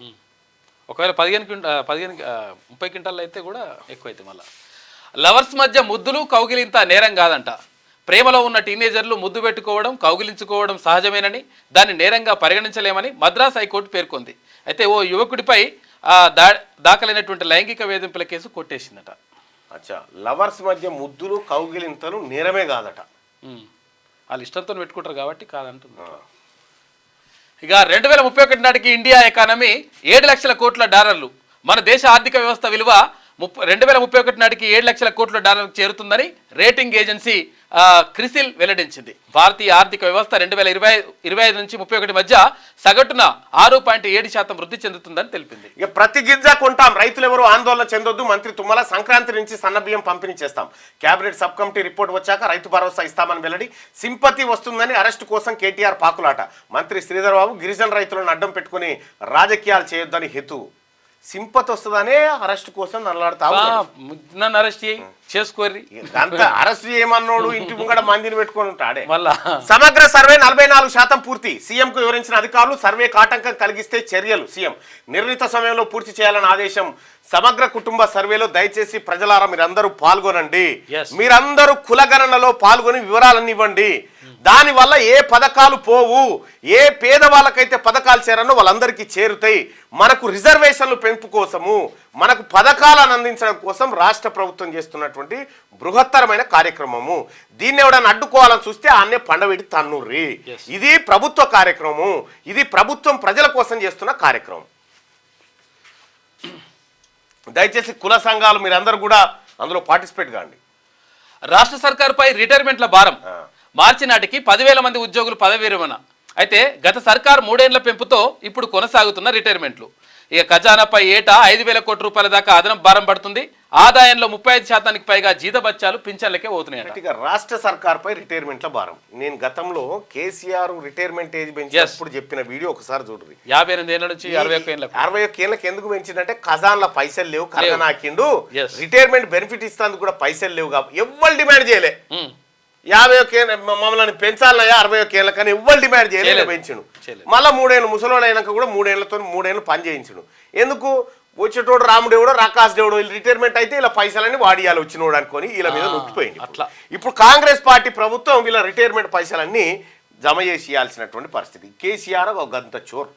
ఒకవేళ 30 క్వింటాలు అయితే కూడా ఎక్కువైతే మళ్ళీ. లవర్స్ మధ్య ముద్దులు కౌగిలింత నేరం కాదంట. ప్రేమలో ఉన్న టీనేజర్లు ముద్దు పెట్టుకోవడం, కౌగిలించుకోవడం సహజమేనని, దాన్ని నేరంగా పరిగణించలేమని మద్రాస్ హైకోర్టు పేర్కొంది. అయితే ఓ యువకుడిపై దాఖలైనటువంటి లైంగిక వేధింపుల కేసు కొట్టేసిందట. అచ్చా, లవర్స్ మధ్య ముద్దులు కౌగిలింతలు నేరమే కాదట. వాళ్ళు ఇష్టంతో పెట్టుకుంటారు కాబట్టి కాదంటుంది. ఇక 2031 నాటికి ఇండియా ఎకానమీ 7 లక్షల కోట్ల డాలర్లు. మన దేశ ఆర్థిక వ్యవస్థ విలువ 2031 నాటికి 7 లక్షల కోట్ల డాలర్లకు చేరుతుందని రేటింగ్ ఏజెన్సీ క్రిసిల్ వెల్లడించింది. భారతీయ ఆర్థిక వ్యవస్థ 2025 నుంచి 31 మధ్య సగటున 6.7% వృద్ధి చెందుతుందని తెలిపింది. ఇక ప్రతి గింజ కొంటాం, రైతులు ఎవరు ఆందోళన చెందొద్దు. మంత్రి తుమ్మల సంక్రాంతి నుంచి సన్నబియ్యం పంపిణీ చేస్తాం. కేబినెట్ సబ్ కమిటీ రిపోర్ట్ వచ్చాక రైతు భరోసా ఇస్తామని వెల్లడి. సింపతి వస్తుందని అరెస్టు కోసం కేటీఆర్ పాకులాట. మంత్రి శ్రీధర్ బాబు గిరిజన రైతులను అడ్డం పెట్టుకుని రాజకీయాలు చేయొద్దని హెతు. సింపతి వస్తుందనే అరెస్ట్ కోసం నల్లాడుతావు. నన్ను అరెస్ట్ చేసుకోర్రి, అంత అరెస్ట్ చేయమన్నాడు. ఇంటి ముంగడ మందిని పెట్టుకొని ఉంటాడే. మళ్ళా సమగ్ర సర్వే 44% పూర్తి. సీఎం కు వివరించిన అధికారులు సర్వేకు ఆటంకం కలిగిస్తే చర్యలు. సీఎం నిర్ణీత సమయంలో పూర్తి చేయాలని ఆదేశం. సమగ్ర కుటుంబ సర్వేలో దయచేసి ప్రజలారా మీరందరూ పాల్గొనండి. మీరందరూ కులగణనలో పాల్గొని వివరాలన్నీ ఇవ్వండి. దానివల్ల ఏ పథకాలు పోవు, ఏ పేదవాళ్ళకైతే పథకాలు చేరనో వాళ్ళందరికీ చేరుతాయి. మనకు రిజర్వేషన్లు పెంపు కోసము, మనకు పథకాలను అందించడం కోసం రాష్ట్ర ప్రభుత్వం చేస్తున్నటువంటి బృహత్తరమైన కార్యక్రమము. దీన్ని ఎవడన్నా అడ్డుకోవాలని చూస్తే ఆన్నే పండబెట్టి తన్నుర్రి. ఇది ప్రభుత్వ కార్యక్రమం, ఇది ప్రభుత్వం ప్రజల కోసం చేస్తున్న కార్యక్రమం. దయచేసి కుల సంఘాలు మీరందరూ కూడా అందులో పార్టిసిపేట్ కాండి. రాష్ట్ర సర్కారుపై రిటైర్మెంట్ల భారం. మార్చి నాటికి 10,000 మంది ఉద్యోగులు పదవి విరమణ. అయితే గత సర్కారు 3 ఏళ్ల పెంపుతో ఇప్పుడు కొనసాగుతున్న రిటైర్మెంట్లు. ఇక ఖజానాపై ఏటా 5,000 కోట్ల రూపాయల దాకా అదనపు భారం పడుతుంది. ఆదాయంలో 35% పైగా జీతబత్యాలు పింఛన్లకే పోతున్నాయి. రాష్ట్ర సర్కార్పై రిటైర్మెంట్ల భారం. నేను గతంలో కేసీఆర్ రిటైర్మెంట్ ఏజ్ పెంచి అప్పుడు చెప్పిన వీడియో ఒకసారి చూడండి. 58 ఏళ్ళ నుంచి 61 ఏళ్ళకి ఎందుకు పెంచిందంటే ఖజాన్ల పైసలు లేవు, కరగనాకిండు. రిటైర్మెంట్ బెనిఫిట్ ఇస్తానికి కూడా పైసలు లేవు కాబట్టి ఎవ్వరు డిమాండ్ చేయలే. 51 ఏళ్ళ మమ్మల్ని పెంచాలన్నాయా 61 ఏళ్ళ కానీ ఎవ్వరు డిమాండ్ చేయలేదు, పెంచును. మళ్ళీ 3 ఏళ్ళు ముసలోడు అయినాక కూడా 3 ఏళ్లతో 3 ఏళ్ళు పని చేయించును. ఎందుకు? వచ్చేటోడు రాముడేవుడో రాకాశ్ దేవుడో వీళ్ళు రిటైర్మెంట్ అయితే ఇలా పైసలన్నీ వాడియాలి వచ్చినోడు అనుకొని వీళ్ళ మీద నొక్కిపోయింది. ఇప్పుడు కాంగ్రెస్ పార్టీ ప్రభుత్వం వీళ్ళ రిటైర్మెంట్ పైసలన్నీ జమ చేసి ఇవ్వాల్సినటువంటి పరిస్థితి. కేసీఆర్ ఒక గంత చోర్.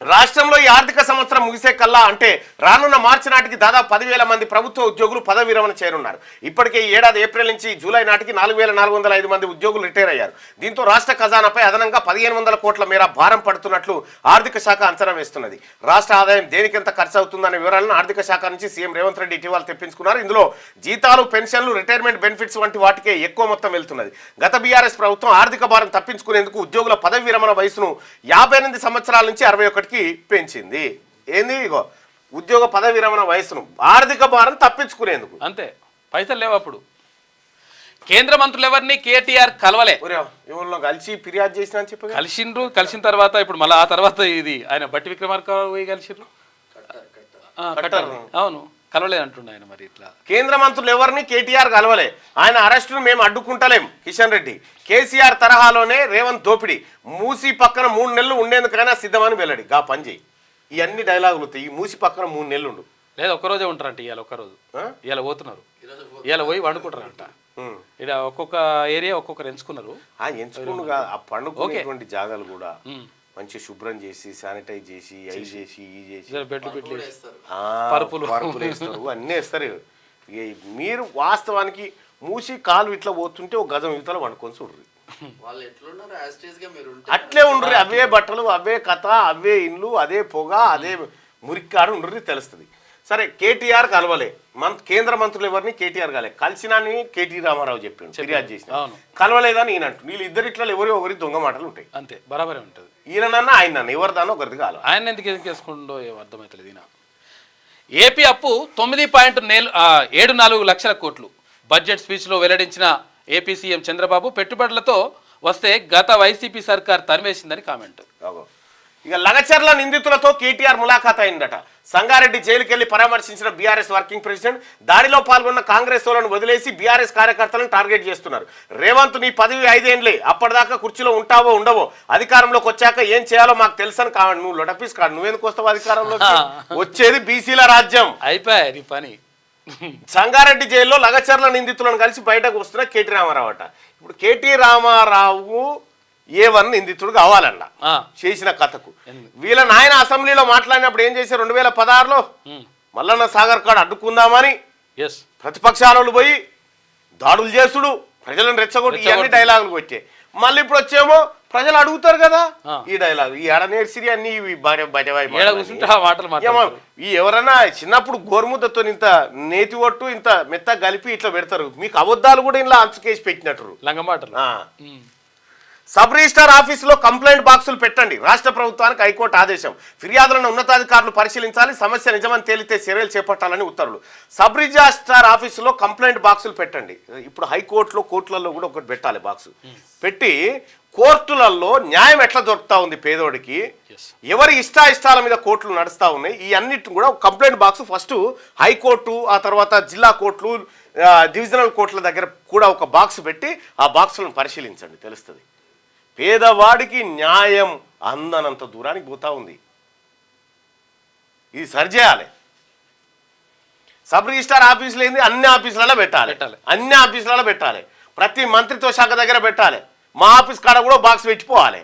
రాష్ట్రంలో ఈ ఆర్థిక సంవత్సరం ముగిసే కల్లా అంటే రానున్న మార్చి నాటికి దాదాపు 10,000 మంది ప్రభుత్వ ఉద్యోగులు పదవి విరమణ చేరున్నారు. ఇప్పటికే ఈ ఏడాది ఏప్రిల్ నుంచి జూలై నాటికి 4,405 మంది ఉద్యోగులు రిటైర్ అయ్యారు. దీంతో రాష్ట్ర ఖజానాపై అదనంగా 1,500 కోట్ల మేర భారం పడుతున్నట్లు ఆర్థిక శాఖ అంచనా వేస్తున్నది. రాష్ట్ర ఆదాయం దేనికెంత ఖర్చు అవుతుందనే వివరాలను ఆర్థిక శాఖ నుంచి సీఎం రేవంత్ రెడ్డి ఇటీవల తెప్పించుకున్నారు. ఇందులో జీతాలు, పెన్షన్లు, రిటైర్మెంట్ బెనిఫిట్స్ వంటి వాటికే ఎక్కువ మొత్తం వెళ్తున్నది. గత బీఆర్ఎస్ ప్రభుత్వం ఆర్థిక భారం తప్పించుకునేందుకు ఉద్యోగుల పదవి విరమణ వయసును 58 సంవత్సరాల నుంచి 61కి పెంచింది. ఏంది ఇగో ఉద్యోగ పదవి విరమణ వయసును ఆర్థిక భారం తప్పించుకునేందుకు. అంతే, పైసలు లేవు. అప్పుడు కేంద్ర మంత్రులు ఎవరిని కేటీఆర్ కలవలే. ఎవరిలో కలిసి ఫిర్యాదు చేసిన అని చెప్పి కలిసిండ్రు. కలిసిన తర్వాత ఇప్పుడు మళ్ళీ ఆ తర్వాత ఇది ఆయన బట్టి విక్రమార్క పోయి కలిసిండ్రు. అవును, కలవలేదు అంటుండే ఆయన. మరి ఇట్లా కేంద్ర మంత్రులు ఎవరిని కేటీఆర్ కలవలే. ఆయన అరెస్టును మేము అడ్డుకుంటలేం. కిషన్ రెడ్డి కేసీఆర్ తరహాలోనే రేవంత్ దోపిడీ మూసి పక్కన 3 నెలలు ఉండేందుకైనా సిద్ధమని వెల్లడి. గా పని చేయి. ఈ అన్ని డైలాగులు వస్తాయి. ఈ మూసి పక్కన 3 నెలలు ఉండు. లేదు, ఒక్కరోజే ఉంటారంట. ఇవాళ ఒక్కరోజు ఇవాళ పోతున్నారు. ఇవాళ పోయి వండుకుంటారంట. ఇక్కడ ఒక్కొక్క ఏరియా ఒక్కొక్కరు ఎంచుకున్నారు. ఎంచుకున్నాగా ఆ పండుకునేటువంటి జాగాలు కూడా మంచి శుభ్రం చేసి శానిటైజ్ చేసి అవి చేసి ఈ చేసి పరుపులు వేస్తారు, అన్నీ వేస్తారు. మీరు వాస్తవానికి మూసి కాలు ఇట్లా పోతుంటే ఒక గజం ఇవతల వండుకొని చూడ్రి. అట్లే ఉండ్రి. అవే బట్టలు, అవే కథ, అవే ఇండ్లు, అదే పొగ, అదే మురిక్కాడు ఉండ్రి, తెలుస్తుంది. సరే, కేటీఆర్ కలవలే. కేంద్ర మంత్రులు ఎవరిని కేటీఆర్ కలే. కలిసినాని కేటీ రామారావు చెప్పాడు, ఫిర్యాదు చేసిన. కలవలేదని ఈయన అంటు. వీళ్ళు ఇద్దరిట్లో ఎవరి ఒకరి దొంగ మాటలు ఉంటాయి. అంతే, బరాబరే ఉంటుంది. ఈయనన్నా ఆయన ఎవరిదానో ఒకరిది కాదు. ఆయన ఎందుకు వేసుకుంటో అర్థమవుతుంది. ఈయన ఏపీ అప్పు 9.74 లక్షల కోట్లు బడ్జెట్ స్పీచ్లో వెల్లడించిన ఏపీ సీఎం చంద్రబాబు పెట్టుబడులతో వస్తే గత వైసీపీ సర్కార్ తరిమేసిందని కామెంట్. ఇక లగచర్ల నిందితులతో కేటీఆర్ ములాఖాత్ అయిందట. సంగారెడ్డి జైలుకెళ్లి పరామర్శించిన బీఆర్ఎస్ వర్కింగ్ ప్రెసిడెంట్ దాడిలో పాల్గొన్న కాంగ్రెస్ వాళ్ళను వదిలేసి బీఆర్ఎస్ కార్యకర్తలను టార్గెట్ చేస్తున్నారు. రేవంత్ నీ పదవి 5 ఏళ్లే, అప్పటిదాకా కుర్చీలో ఉంటావో ఉండవో, అధికారంలోకి వచ్చాక ఏం చేయాలో మాకు తెలుసని కావండి. నువ్వు లొటపీస్ కాదు, నువ్వెందుకు వస్తావు అధికారంలోకి? వచ్చేది బీసీల రాజ్యం. అయిపోయాయి నీ పని. సంగారెడ్డి జైల్లో లగచర్ల నిందితులను కలిసి బయటకు వస్తున్న కేటీ రామారావు అట. ఇప్పుడు కేటీ రామారావు A1 నిందితుడు కావాలన్న చేసిన కథకు. వీళ్ళ నాయన అసెంబ్లీలో మాట్లాడినప్పుడు ఏం చేశారు? 2016లో మల్లన్న సాగర్ కాడ అడ్డుకుందామని ప్రతిపక్షాలు పోయి దాడులు చేసుడు, ప్రజలను రెచ్చగొట్టి, ఇవన్నీ డైలాగులు వచ్చాయి. మళ్ళీ ఇప్పుడు వచ్చేమో ప్రజలు అడుగుతారు కదా ఈ డైలాగ్. ఈ ఎడనేర్సిరి అన్ని ఈ ఎవరైనా చిన్నప్పుడు గోరుముద్దతో ఇంత నేతి ఒట్టు ఇంత మెత్త కలిపి ఇట్లా పెడతారు. మీకు అబద్ధాలు కూడా ఇలా అంచుకేసి పెట్టినట్టు లంగమాటలు. సబ్ రిజిస్టార్ ఆఫీసులో కంప్లైంట్ బాక్సులు పెట్టండి. రాష్ట్ర ప్రభుత్వానికి హైకోర్టు ఆదేశం. ఫిర్యాదులను ఉన్నతాధికారులు పరిశీలించాలి. సమస్య నిజమని తేలితే చర్యలు చేపట్టాలని ఉత్తర్వులు. సబ్ రిజిస్టార్ ఆఫీసులో కంప్లైంట్ బాక్సులు పెట్టండి. ఇప్పుడు హైకోర్టులో, కోర్టులలో కూడా ఒకటి పెట్టాలి బాక్సు. పెట్టి కోర్టులలో న్యాయం ఎట్లా దొరుకుతా ఉంది పేదోడికి, ఎవరి ఇష్టాయిష్టాల మీద కోర్టులు నడుస్తూ ఉన్నాయి, ఈ అన్నిటిని కూడా కంప్లైంట్ బాక్స్ ఫస్ట్ హైకోర్టు, ఆ తర్వాత జిల్లా కోర్టులు, డివిజనల్ కోర్టుల దగ్గర కూడా ఒక బాక్స్ పెట్టి ఆ బాక్సులను పరిశీలించండి, తెలుస్తుంది. పేదవాడికి న్యాయం అందనంత దూరానికి పోతా ఉంది. ఇది సరిచేయాలి. సబ్ రిజిస్టార్ ఆఫీసులు ఏంది, అన్ని ఆఫీసులలో పెట్టాలి. అన్ని ఆఫీసులలో పెట్టాలి. ప్రతి మంత్రిత్వ శాఖ దగ్గర పెట్టాలి. మా ఆఫీస్ కాడ కూడా బాక్స్ పెట్టిపోవాలి.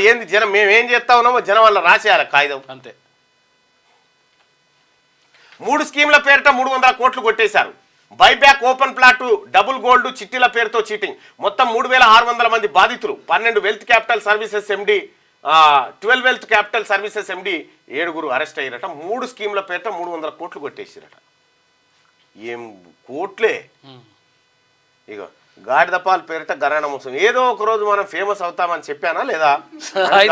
ఏంది జనం మేమేం చేస్తా ఉన్నామో జనం వల్ల రాసేయాలి కాగితం. అంతే. 3 స్కీమ్ల పేరిట 300 కోట్లు కొట్టేశారు. Buyback, open plot, double gold, చిట్టీల పేరుతో చీటింగ్. మొత్తం 3,600 మంది బాధితులు. 12 wealth capital services MD, 12 wealth capital services MD 7 arrest అయ్యారట. 3 స్కీమ్ల పేరిట 300 కోట్లు కొట్టేసారట. ఏం కోట్లే. ఇక గాడిదపాల్ పేరిట గరాణ మోసం. ఏదో ఒక రోజు మనం ఫేమస్ అవుతామని చెప్పానా లేదా?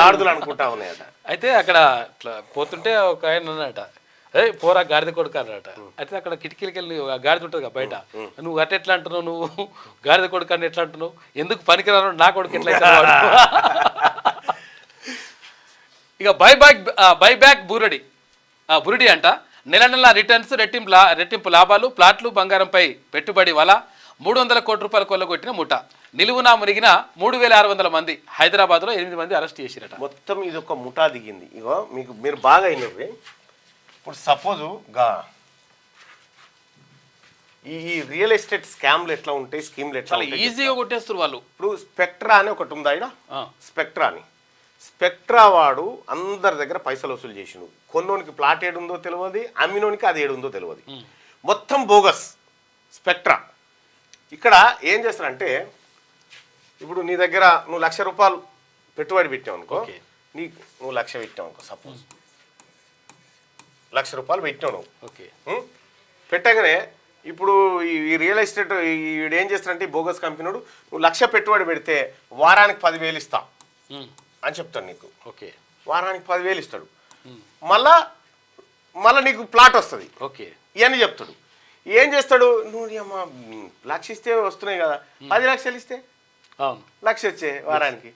గాడిదలు అనుకుంటా ఉన్నాయట. అయితే అక్కడ ఇట్లా పోతుంటే ఒక ఆయన అన్నట, పోరా గాడిద కొడుకు అన్నట. అయితే అక్కడ కిటికీలకి వెళ్ళి గాడిద ఉంటుంది కదా బయట, నువ్వు అట్ట ఎట్లా అంటున్నావు, నువ్వు గాడిద కొడుకు అని ఎట్లా అంటున్నావు, ఎందుకు పనికిరాను నా కొడుకు ఎట్లా అవుతాడు. ఇక బైబ్యాక్ బురిడి అంట. నెల రిటర్న్స్, రెట్టింపు లాభాలు, ప్లాట్లు, బంగారంపై పెట్టుబడి వల 300 కోట్ల రూపాయల కొల్లగొట్టిన ముఠ. నిలువునా మునిగిన 3,600 మంది. హైదరాబాద్లో 8 మంది అరెస్ట్ చేసిరట. మొత్తం ఇది ఒక ముఠా దిగింది. ఇగో మీరు బాగా అయినవి. ఇప్పుడు సపోజు ఈ రియల్ ఎస్టేట్ స్కామ్లు ఎట్లా ఉంటాయి, స్కీమ్లు ఎట్లా ఈజీగా కొట్టేస్తారు వాళ్ళు. ఇప్పుడు స్పెక్ట్రా అని ఒకటి ఉందా ఇక్కడ, స్పెక్ట్రా అని. స్పెక్ట్రా వాడు అందరి దగ్గర పైసలు వసూలు చేసిండు. కొన్నోనికి ప్లాట్ ఏడుందో తెలియదు, అమ్మినోనికి అది ఏడుందో తెలియదు. మొత్తం బోగస్ స్పెక్ట్రా. ఇక్కడ ఏం చేస్తారంటే ఇప్పుడు నీ దగ్గర నువ్వు 1,00,000 రూపాయలు పెట్టుబడి పెట్టావు అనుకో, నువ్వు 1,00,000 పెట్టావు అనుకో, సపోజ్ 1,00,000 రూపాయలు పెట్టావు నువ్వు. ఓకే, పెట్టగానే ఇప్పుడు ఈ రియల్ ఎస్టేట్ ఈడు ఏం చేస్తాడంటే ఈ బోగస్ కంపెనీడు నువ్వు 1,00,000 పెట్టుబడి పెడితే వారానికి 10,000 ఇస్తా అని చెప్తాడు నీకు. ఓకే, వారానికి 10,000 ఇస్తాడు. మళ్ళా నీకు ప్లాట్ వస్తుంది. ఓకే, ఇవన్నీ చెప్తాడు. ఏం చేస్తాడు, నువ్వు అమ్మ 1,00,000 ఇస్తే వస్తున్నాయి కదా, 10 లక్షలు ఇస్తే 1,00,000 వచ్చే వారానికి.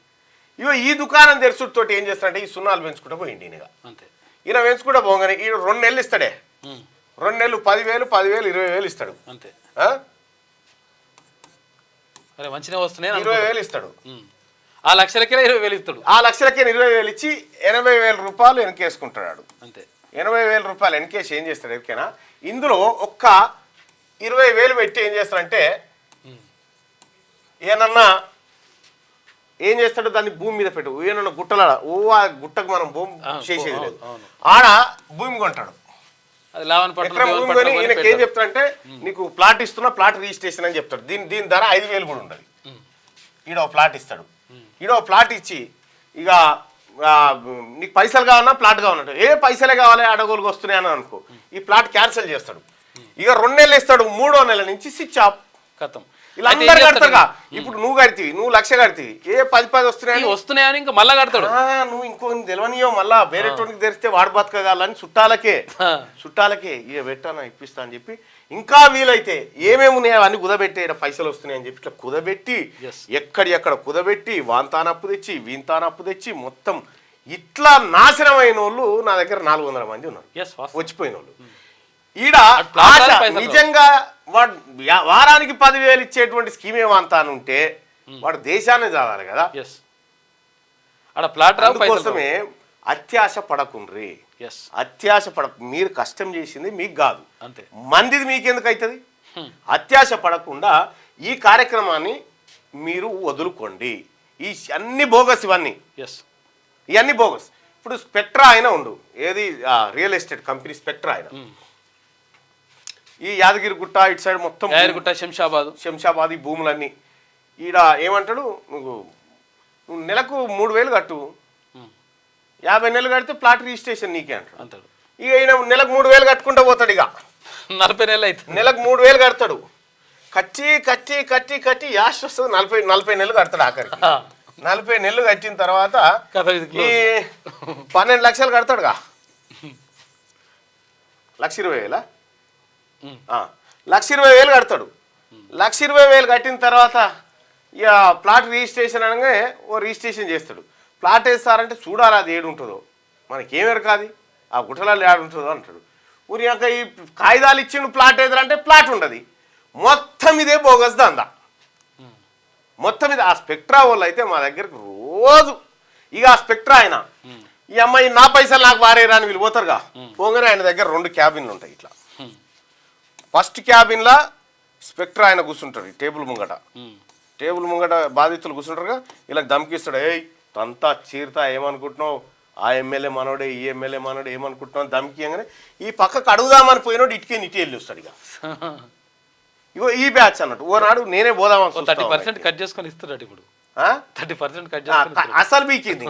ఇగో ఈ దుకాణం తెరుచుడితోటి ఏం చేస్తాడంటే ఈ సున్నాలు పెంచుకుంటూ పోయింది ఈయనగా. అంతే, ఈయన పెంచుకుంటూ పోగానే ఈయన 2 నెలలు ఇస్తాడే, 2 నెలలు 10,000, 20,000 ఇస్తాడు. అంతే, ఆ? అరే మంచిగా వస్తున్నాయి, 20,000 ఇస్తాడు. ఆ లక్షలకే 20,000 ఇస్తాడు. ఆ లక్షలకే 20,000 ఇచ్చి 80,000 రూపాయలు వెనకేసుకుంటాడు. అంతే, 80,000 రూపాయలు వెనకేసి ఏం చేస్తాడు ఎరికైనా, ఇందులో ఒక్క 20,000 పెట్టి ఏం చేస్తాడంటే ఏమన్నా ఏం చేస్తాడు, దాన్ని భూమి మీద పెట్టు, ఏమన్నా గుట్టల ఆ గుట్టకు మనం భూమి చేసేది లేదు, ఆడ భూమి కొంటాడు. ఎక్కడ భూమి కొని ఈయనకి ఏం చెప్తాడంటే నీకు ప్లాట్ ఇస్తున్నా, ప్లాట్ రిజిస్ట్రేషన్ అని చెప్తాడు. దీని ధర 5,000 కూడా ఉండదు. ఈడ ప్లాట్ ఇస్తాడు. ఈడ ప్లాట్ ఇచ్చి ఇక నీకు పైసలు కావాలన్నా ప్లాట్ కావాలంటే ఏ పైసలే కావాలి అడగోలుగా వస్తున్నాయి అని అనుకో, ఈ ప్లాట్ క్యాన్సిల్ చేస్తాడు. ఇక 2 నెలలు ఇస్తాడు, 3వ నెల నుంచి స్విచ్ ఆఫ్. కథం. ఇలా అందరు కడతారుగా. ఇప్పుడు నువ్వు కడితివి, నువ్వు 1,00,000 కడితివి, ఏ 10 వస్తున్నాయని ఇంకా మళ్ళా కడతాడు. నువ్వు ఇంకో తెలియనియో మళ్ళా వేరే టోనికి తెరిస్తే వాడు బతకగాలని చుట్టాలకే ఇక పెట్టానా ఇప్పిస్తా అని చెప్పి, ఇంకా వీలైతే ఏమేమి ఉన్నాయో అవన్నీ కుదబెట్టే పైసలు వస్తున్నాయి అని చెప్పి ఇట్లా కుదబెట్టి ఎక్కడ కుదబెట్టి వాంతానప్పు తెచ్చి వీంతానప్పు తెచ్చి మొత్తం ఇట్లా నాశనం అయిన వాళ్ళు నా దగ్గర 400 మంది ఉన్నారు వచ్చిపోయిన వాళ్ళు. ఈడ నిజంగా వాడు వారానికి 10,000 ఇచ్చేటువంటి స్కీమ్ ఏమంతానుంటే వాడు దేశాన్ని చదవాలి కదా. కోసమే అత్యాశ పడకుండ్రి, అత్యాశ మీరు కష్టం చేసింది మీకు కాదు, మందిది మీకెందుకు అవుతుంది. అత్యాశ పడకుండా ఈ కార్యక్రమాన్ని మీరు వదులుకోండి. ఈ అన్ని బోగస్ ఇవన్నీ బోగస్. ఇప్పుడు స్పెక్ట్రా అయినా ఉండు, ఏది రియల్ ఎస్టేట్ కంపెనీ స్పెక్ట్రా అయినా, ఈ యాదగిరిగుట్ట ఇటు సైడ్ మొత్తం యాదగిరిగుట్ట శంషాబాద్ ఈ భూములన్నీ ఈడ ఏమంటాడు, నువ్వు నెలకు 3,000 కట్టు, 50 నెలలు కడితే ప్లాట్ రిజిస్ట్రేషన్ నీకే అంటాడు. ఇక ఈయన నెలకు 3,000 కట్టుకుంటూ పోతాడు. ఇక 40 నెలలు అయితే నెలకు 3,000 కడతాడు. కట్టి యాష్ వస్తుంది. 40 నెలలు కడతాడు. ఆఖరికి 40 నెలలు కట్టిన తర్వాత ఈ 12 లక్షలు కడతాడుగా. 1,20,000 1,20,000 కడతాడు. 1,20,000 కట్టిన తర్వాత ఇక ప్లాట్ రిజిస్ట్రేషన్ అనగానే ఓ రిజిస్ట్రేషన్ చేస్తాడు. ప్లాట్ వేస్తారంటే చూడాలి అది ఏడుంటుందో, మనకేమేరు కాదు ఆ గుట్టలలో ఏడుంటుందో అంటాడు. ఊరి యొక్క ఈ కాగితాలు ఇచ్చిండు ప్లాట్ ఏదంటే ప్లాట్ ఉండదు. మొత్తం ఇదే బోగస్ దందా. మొత్తం ఇది ఆ స్పెక్ట్రా వాళ్ళు అయితే మా దగ్గరకు రోజు ఇక ఆ స్పెక్ట్రా ఆయన ఈ అమ్మాయి నా పైసలు నాకు వారేరా అని వీళ్ళు పోతారుగా. పోగానే ఆయన దగ్గర 2 క్యాబిన్లు ఉంటాయి. ఇట్లా ఫస్ట్ క్యాబిన్లా స్పెక్ట్రా ఆయన కూర్చుంటాడు. టేబుల్ ముంగట బాధితులు కూర్చుంటారుగా. ఇలా దమ్కిస్తాడు, ఏయ్ అంతా చీరతా ఏమనుకుంటున్నావు, ఆ ఎమ్మెల్యే మనోడే ఈ ఎమ్మెల్యే మనోడే ఏమనుకుంటున్నావు దమ్కి అనగానే ఈ పక్కకు అడుగుదామని పోయినోడు ఇటు వెళ్ళి వస్తాడు. ఇక ఇగో ఈ బ్యాచ్ అన్నట్టు ఓనాడు నేనే పోదామని 30% కట్ చేసుకొని ఇస్తాడు. ఇప్పుడు 30% కట్ అసలు బీకింది.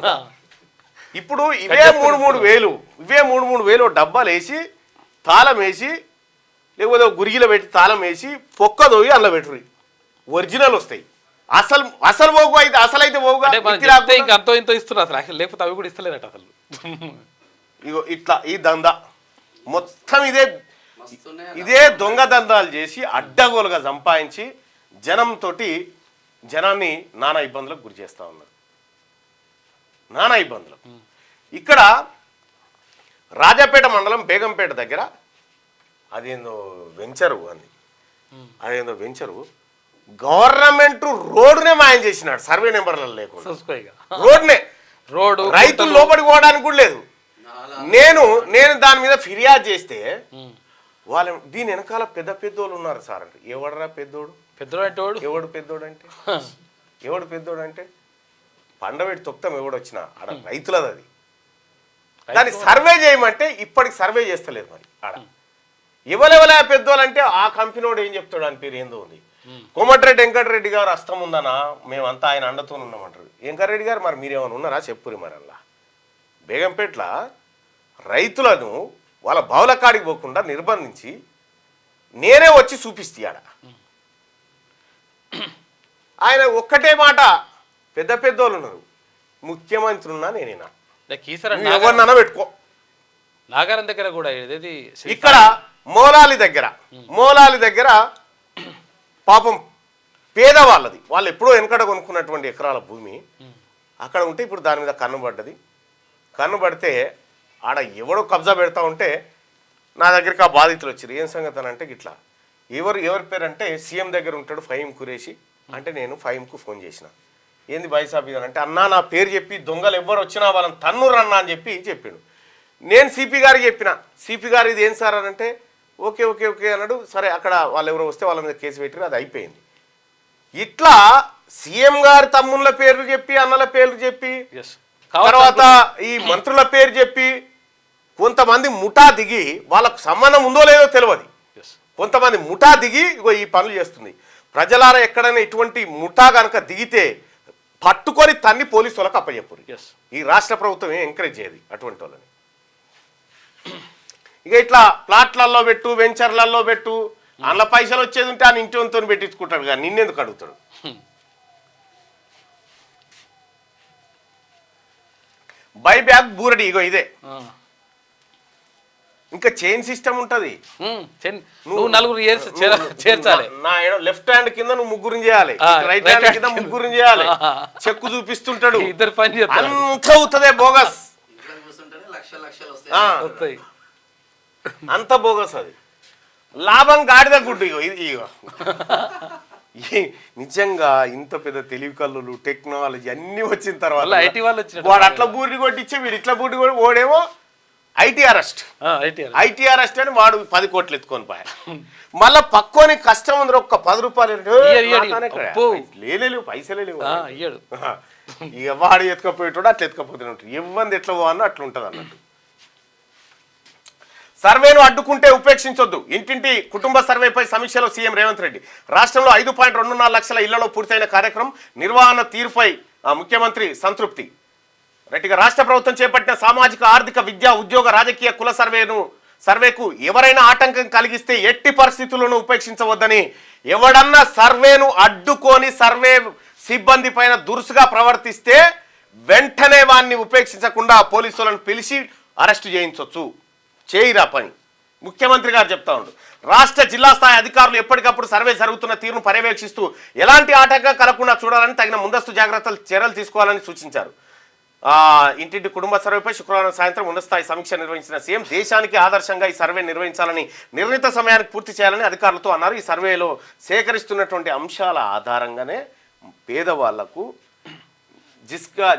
ఇప్పుడు ఇవే 3,000 వేలు డబ్బాలు వేసి తాళం వేసి లేకపోతే గురిగిలో పెట్టి తాళం వేసి పొక్కదోయి అందులో పెట్టురు. ఒరిజినల్ వస్తాయి. అసలు పోగు అయితే అసలు అయితే పోగుగా ఇంకా అంతో ఇంతో ఇస్తున్నారు అసలు, లేకపోతే అవి కూడా ఇస్తలేరట అసలు. ఇగో ఇట్లా ఈ దందా మొత్తం ఇదే దొంగ దందాలు చేసి అడ్డగోలుగా సంపాదించి జనాన్ని నానా ఇబ్బందులకు గురి చేస్తూ ఉన్నారు. నానా ఇబ్బందులకు. ఇక్కడ రాజాపేట మండలం బేగంపేట దగ్గర అదేందో వెంచరు గవర్నమెంట్ రోడ్డునే మాయం చేసినాడు. సర్వే నెంబర్లలో లేకుండా రోడ్డు రైతులు లోపలికి పోవడానికి కూడా లేదు. నేను దాని మీద ఫిర్యాదు చేస్తే దీని వెనకాల పెద్దోళ్ళు ఉన్నారు సార్ అంటే ఎవడరా పెద్దోడు అంటే ఎవడు పెద్దోడు అంటే పండబెట్టి తొక్తం ఎవడొచ్చినా ఆడ రైతులది అది. దాన్ని సర్వే చేయమంటే ఇప్పటికి సర్వే చేస్తలేదు మరి ఆడ. ఎవరెవలా పెద్దోళ్ళంటే ఆ కంపెనీడు ఏం చెప్తాడు అని పేరు ఏందో ఉంది. కోమటిరెడ్డి వెంకటరెడ్డి గారు అస్తం ఉందనా, మేమంతా ఆయన అండతో ఉన్నామంటారు. వెంకటరెడ్డి గారు మరి మీరేమైనా ఉన్నారా చెప్పురి మరి అలా. బేగంపేట్ల రైతులను వాళ్ళ బావుల కాడికి పోకుండా నిర్బంధించి నేనే వచ్చి చూపిస్తాడ. ఆయన ఒక్కటే మాట, పెద్ద పెద్దోళ్ళు ఉన్నారు, ముఖ్యమంత్రి ఉన్నా నేనేనా, ఎవరినైనా పెట్టుకో. నాగారం దగ్గర కూడా ఇక్కడ మోలాలి దగ్గర పాపం పేదవాళ్ళది, వాళ్ళు ఎప్పుడో వెనకడ కొనుక్కున్నటువంటి ఎకరాల భూమి అక్కడ ఉంటే ఇప్పుడు దాని మీద కన్ను పడితే ఆడ ఎవడో కబ్జా పెడతా ఉంటే నా దగ్గరికి ఆ బాధితులు వచ్చారు. ఏం సంగతి అని అంటే ఇట్లా ఎవరి పేరు అంటే సీఎం దగ్గర ఉంటాడు ఫహీం ఖురేషి అంటే నేను ఫహీంకు ఫోన్ చేసిన. ఏంది బాయిసాబ్ అని అంటే అన్నా నా పేరు చెప్పి దొంగలు ఎవ్వరు వచ్చినా వాళ్ళని తన్నురు అన్నా అని చెప్పాడు. నేను సిపి గారికి చెప్పిన. సిపి గారు ఇది ఏం సార్ అని అంటే ఓకే ఓకే ఓకే అన్నాడు. సరే అక్కడ వాళ్ళు ఎవరో వస్తే వాళ్ళ మీద కేసు పెట్టారు, అది అయిపోయింది. ఇట్లా సీఎం గారి తమ్ముళ్ళ పేర్లు చెప్పి అన్నల పేర్లు చెప్పి తర్వాత ఈ మంత్రుల పేరు చెప్పి కొంతమంది ముఠా దిగి వాళ్ళకు సంబంధం ఉందో లేదో తెలియదు. కొంతమంది ముఠా దిగి ఇగో ఈ పనులు చేస్తుంది. ప్రజలారా ఎక్కడైనా ఇటువంటి ముఠా కనుక దిగితే పట్టుకొని తన్ని పోలీసు వాళ్ళకి అప్పచెప్పురు. ఈ రాష్ట్ర ప్రభుత్వం ఎంకరేజ్ చేయదు అటువంటి వాళ్ళని. ఇక ఇట్లా ప్లాట్లలో పెట్టు, వెంచర్లలో పెట్టు, అందులో పైసలు వచ్చేది ఉంటే ఆయన ఇంటి వంతుని పెట్టించుకుంటాడు కానీ నిన్నెందుకు అడుగుతాడు. బై బ్యాక్ బూరడి ఇగో ఇదే. ఇంకా చైన్ సిస్టమ్ ఉంటది. నువ్వు నలుగురు చేర్చాలి. నా లెఫ్ట్ హ్యాండ్ కింద నువ్వు ముగ్గురిని చేయాలి, రైట్ హ్యాండ్ కింద ముగ్గురిని చేయాలి. చెక్కు చూపిస్తుంటాడు, ఇద్దరు పని చేస్తారు. అంత అవుతుందే బోగస్, అంత బోగస్. అది లాభం గాడిద గుడ్డు. ఇగో నిజంగా ఇంత పెద్ద తెలివి కళ్ళు టెక్నాలజీ అన్ని వచ్చిన తర్వాత వాడు అట్లా బూరిని కొట్టించే వీడు ఇట్లా బూరిని కొట్టి ఓడేమో ఐటీ అరెస్ట్ అని వాడు 10 కోట్లు ఎత్తుకొని పోయా. మళ్ళా పక్కోని కష్టం ఉంది, ఒక్క 10 రూపాయలు లేలేవు, పైసలే లేవు. ఇక వాడు ఎత్తుకపోయేటోడు అట్లా ఎత్తుకపోతూనే ఇవ్వంది ఎట్లా పోవన్నో అట్లా ఉంటుంది అన్నట్టు. సర్వేను అడ్డుకుంటే ఉపేక్షించొద్దు. ఇంటింటి కుటుంబ సర్వేపై సమీక్షలో సీఎం రేవంత్ రెడ్డి. రాష్ట్రంలో 5.24 లక్షల ఇళ్లలో పూర్తయిన కార్యక్రమం నిర్వహణ తీరుపై ముఖ్యమంత్రి సంతృప్తి. రెట్టిగా రాష్ట్ర ప్రభుత్వం చేపట్టిన సామాజిక, ఆర్థిక, విద్యా, ఉద్యోగ, రాజకీయ, కుల సర్వేకు ఎవరైనా ఆటంకం కలిగిస్తే ఎట్టి పరిస్థితులను ఉపేక్షించవద్దని, ఎవడన్నా సర్వేను అడ్డుకొని సర్వే సిబ్బంది పైన దురుసుగా ప్రవర్తిస్తే వెంటనే వారిని ఉపేక్షించకుండా పోలీసులను పిలిచి అరెస్టు చేయించవచ్చు. చేయిరా పని ముఖ్యమంత్రి గారు చెప్తా ఉండు. రాష్ట్ర జిల్లా స్థాయి అధికారులు ఎప్పటికప్పుడు సర్వే జరుగుతున్న తీరును పర్యవేక్షిస్తూ ఎలాంటి ఆటంకం కలగకుండా చూడాలని, తగిన ముందస్తు చర్యలు తీసుకోవాలని సూచించారు. ఇంటింటి కుటుంబ సర్వేపై శుక్రవారం సాయంత్రం ఉన్నత స్థాయి సమీక్ష నిర్వహించిన సీఎం దేశానికి ఆదర్శంగా ఈ సర్వే నిర్వహించాలని, నిర్ణీత సమయానికి పూర్తి చేయాలని అధికారులతో అన్నారు. ఈ సర్వేలో సేకరిస్తున్నటువంటి అంశాల ఆధారంగానే పేదవాళ్లకు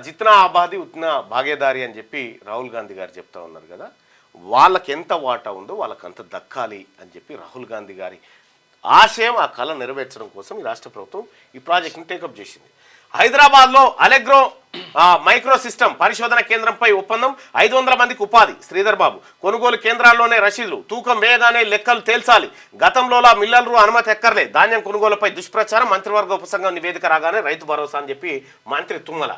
జిత్నా ఆబాది ఉత్నా భాగేదారి అని చెప్పి రాహుల్ గాంధీ గారు చెప్తా ఉన్నారు కదా, వాళ్ళకి ఎంత వాటా ఉందో వాళ్ళకి అంత దక్కాలి అని చెప్పి రాహుల్ గాంధీ గారి ఆశయం, ఆ కళ నెరవేర్చడం కోసం ఈ రాష్ట్ర ప్రభుత్వం ఈ ప్రాజెక్ట్ని టేకప్ చేసింది. హైదరాబాద్లో అలెగ్రో మైక్రో సిస్టమ్ పరిశోధన కేంద్రంపై ఒప్పందం, 500 మందికి ఉపాధి. శ్రీధర్ బాబు కొనుగోలు కేంద్రాల్లోనే రసీదులు, తూకం వేయగానే లెక్కలు తేల్చాలి. గతంలోలా మిల్లర్లు అనుమతి ఎక్కర్లే. ధాన్యం కొనుగోలుపై దుష్ప్రచారం, మంత్రివర్గ ఉపసంఘం నివేదిక రాగానే రైతు భరోసా అని చెప్పి మంత్రి తుమ్మల.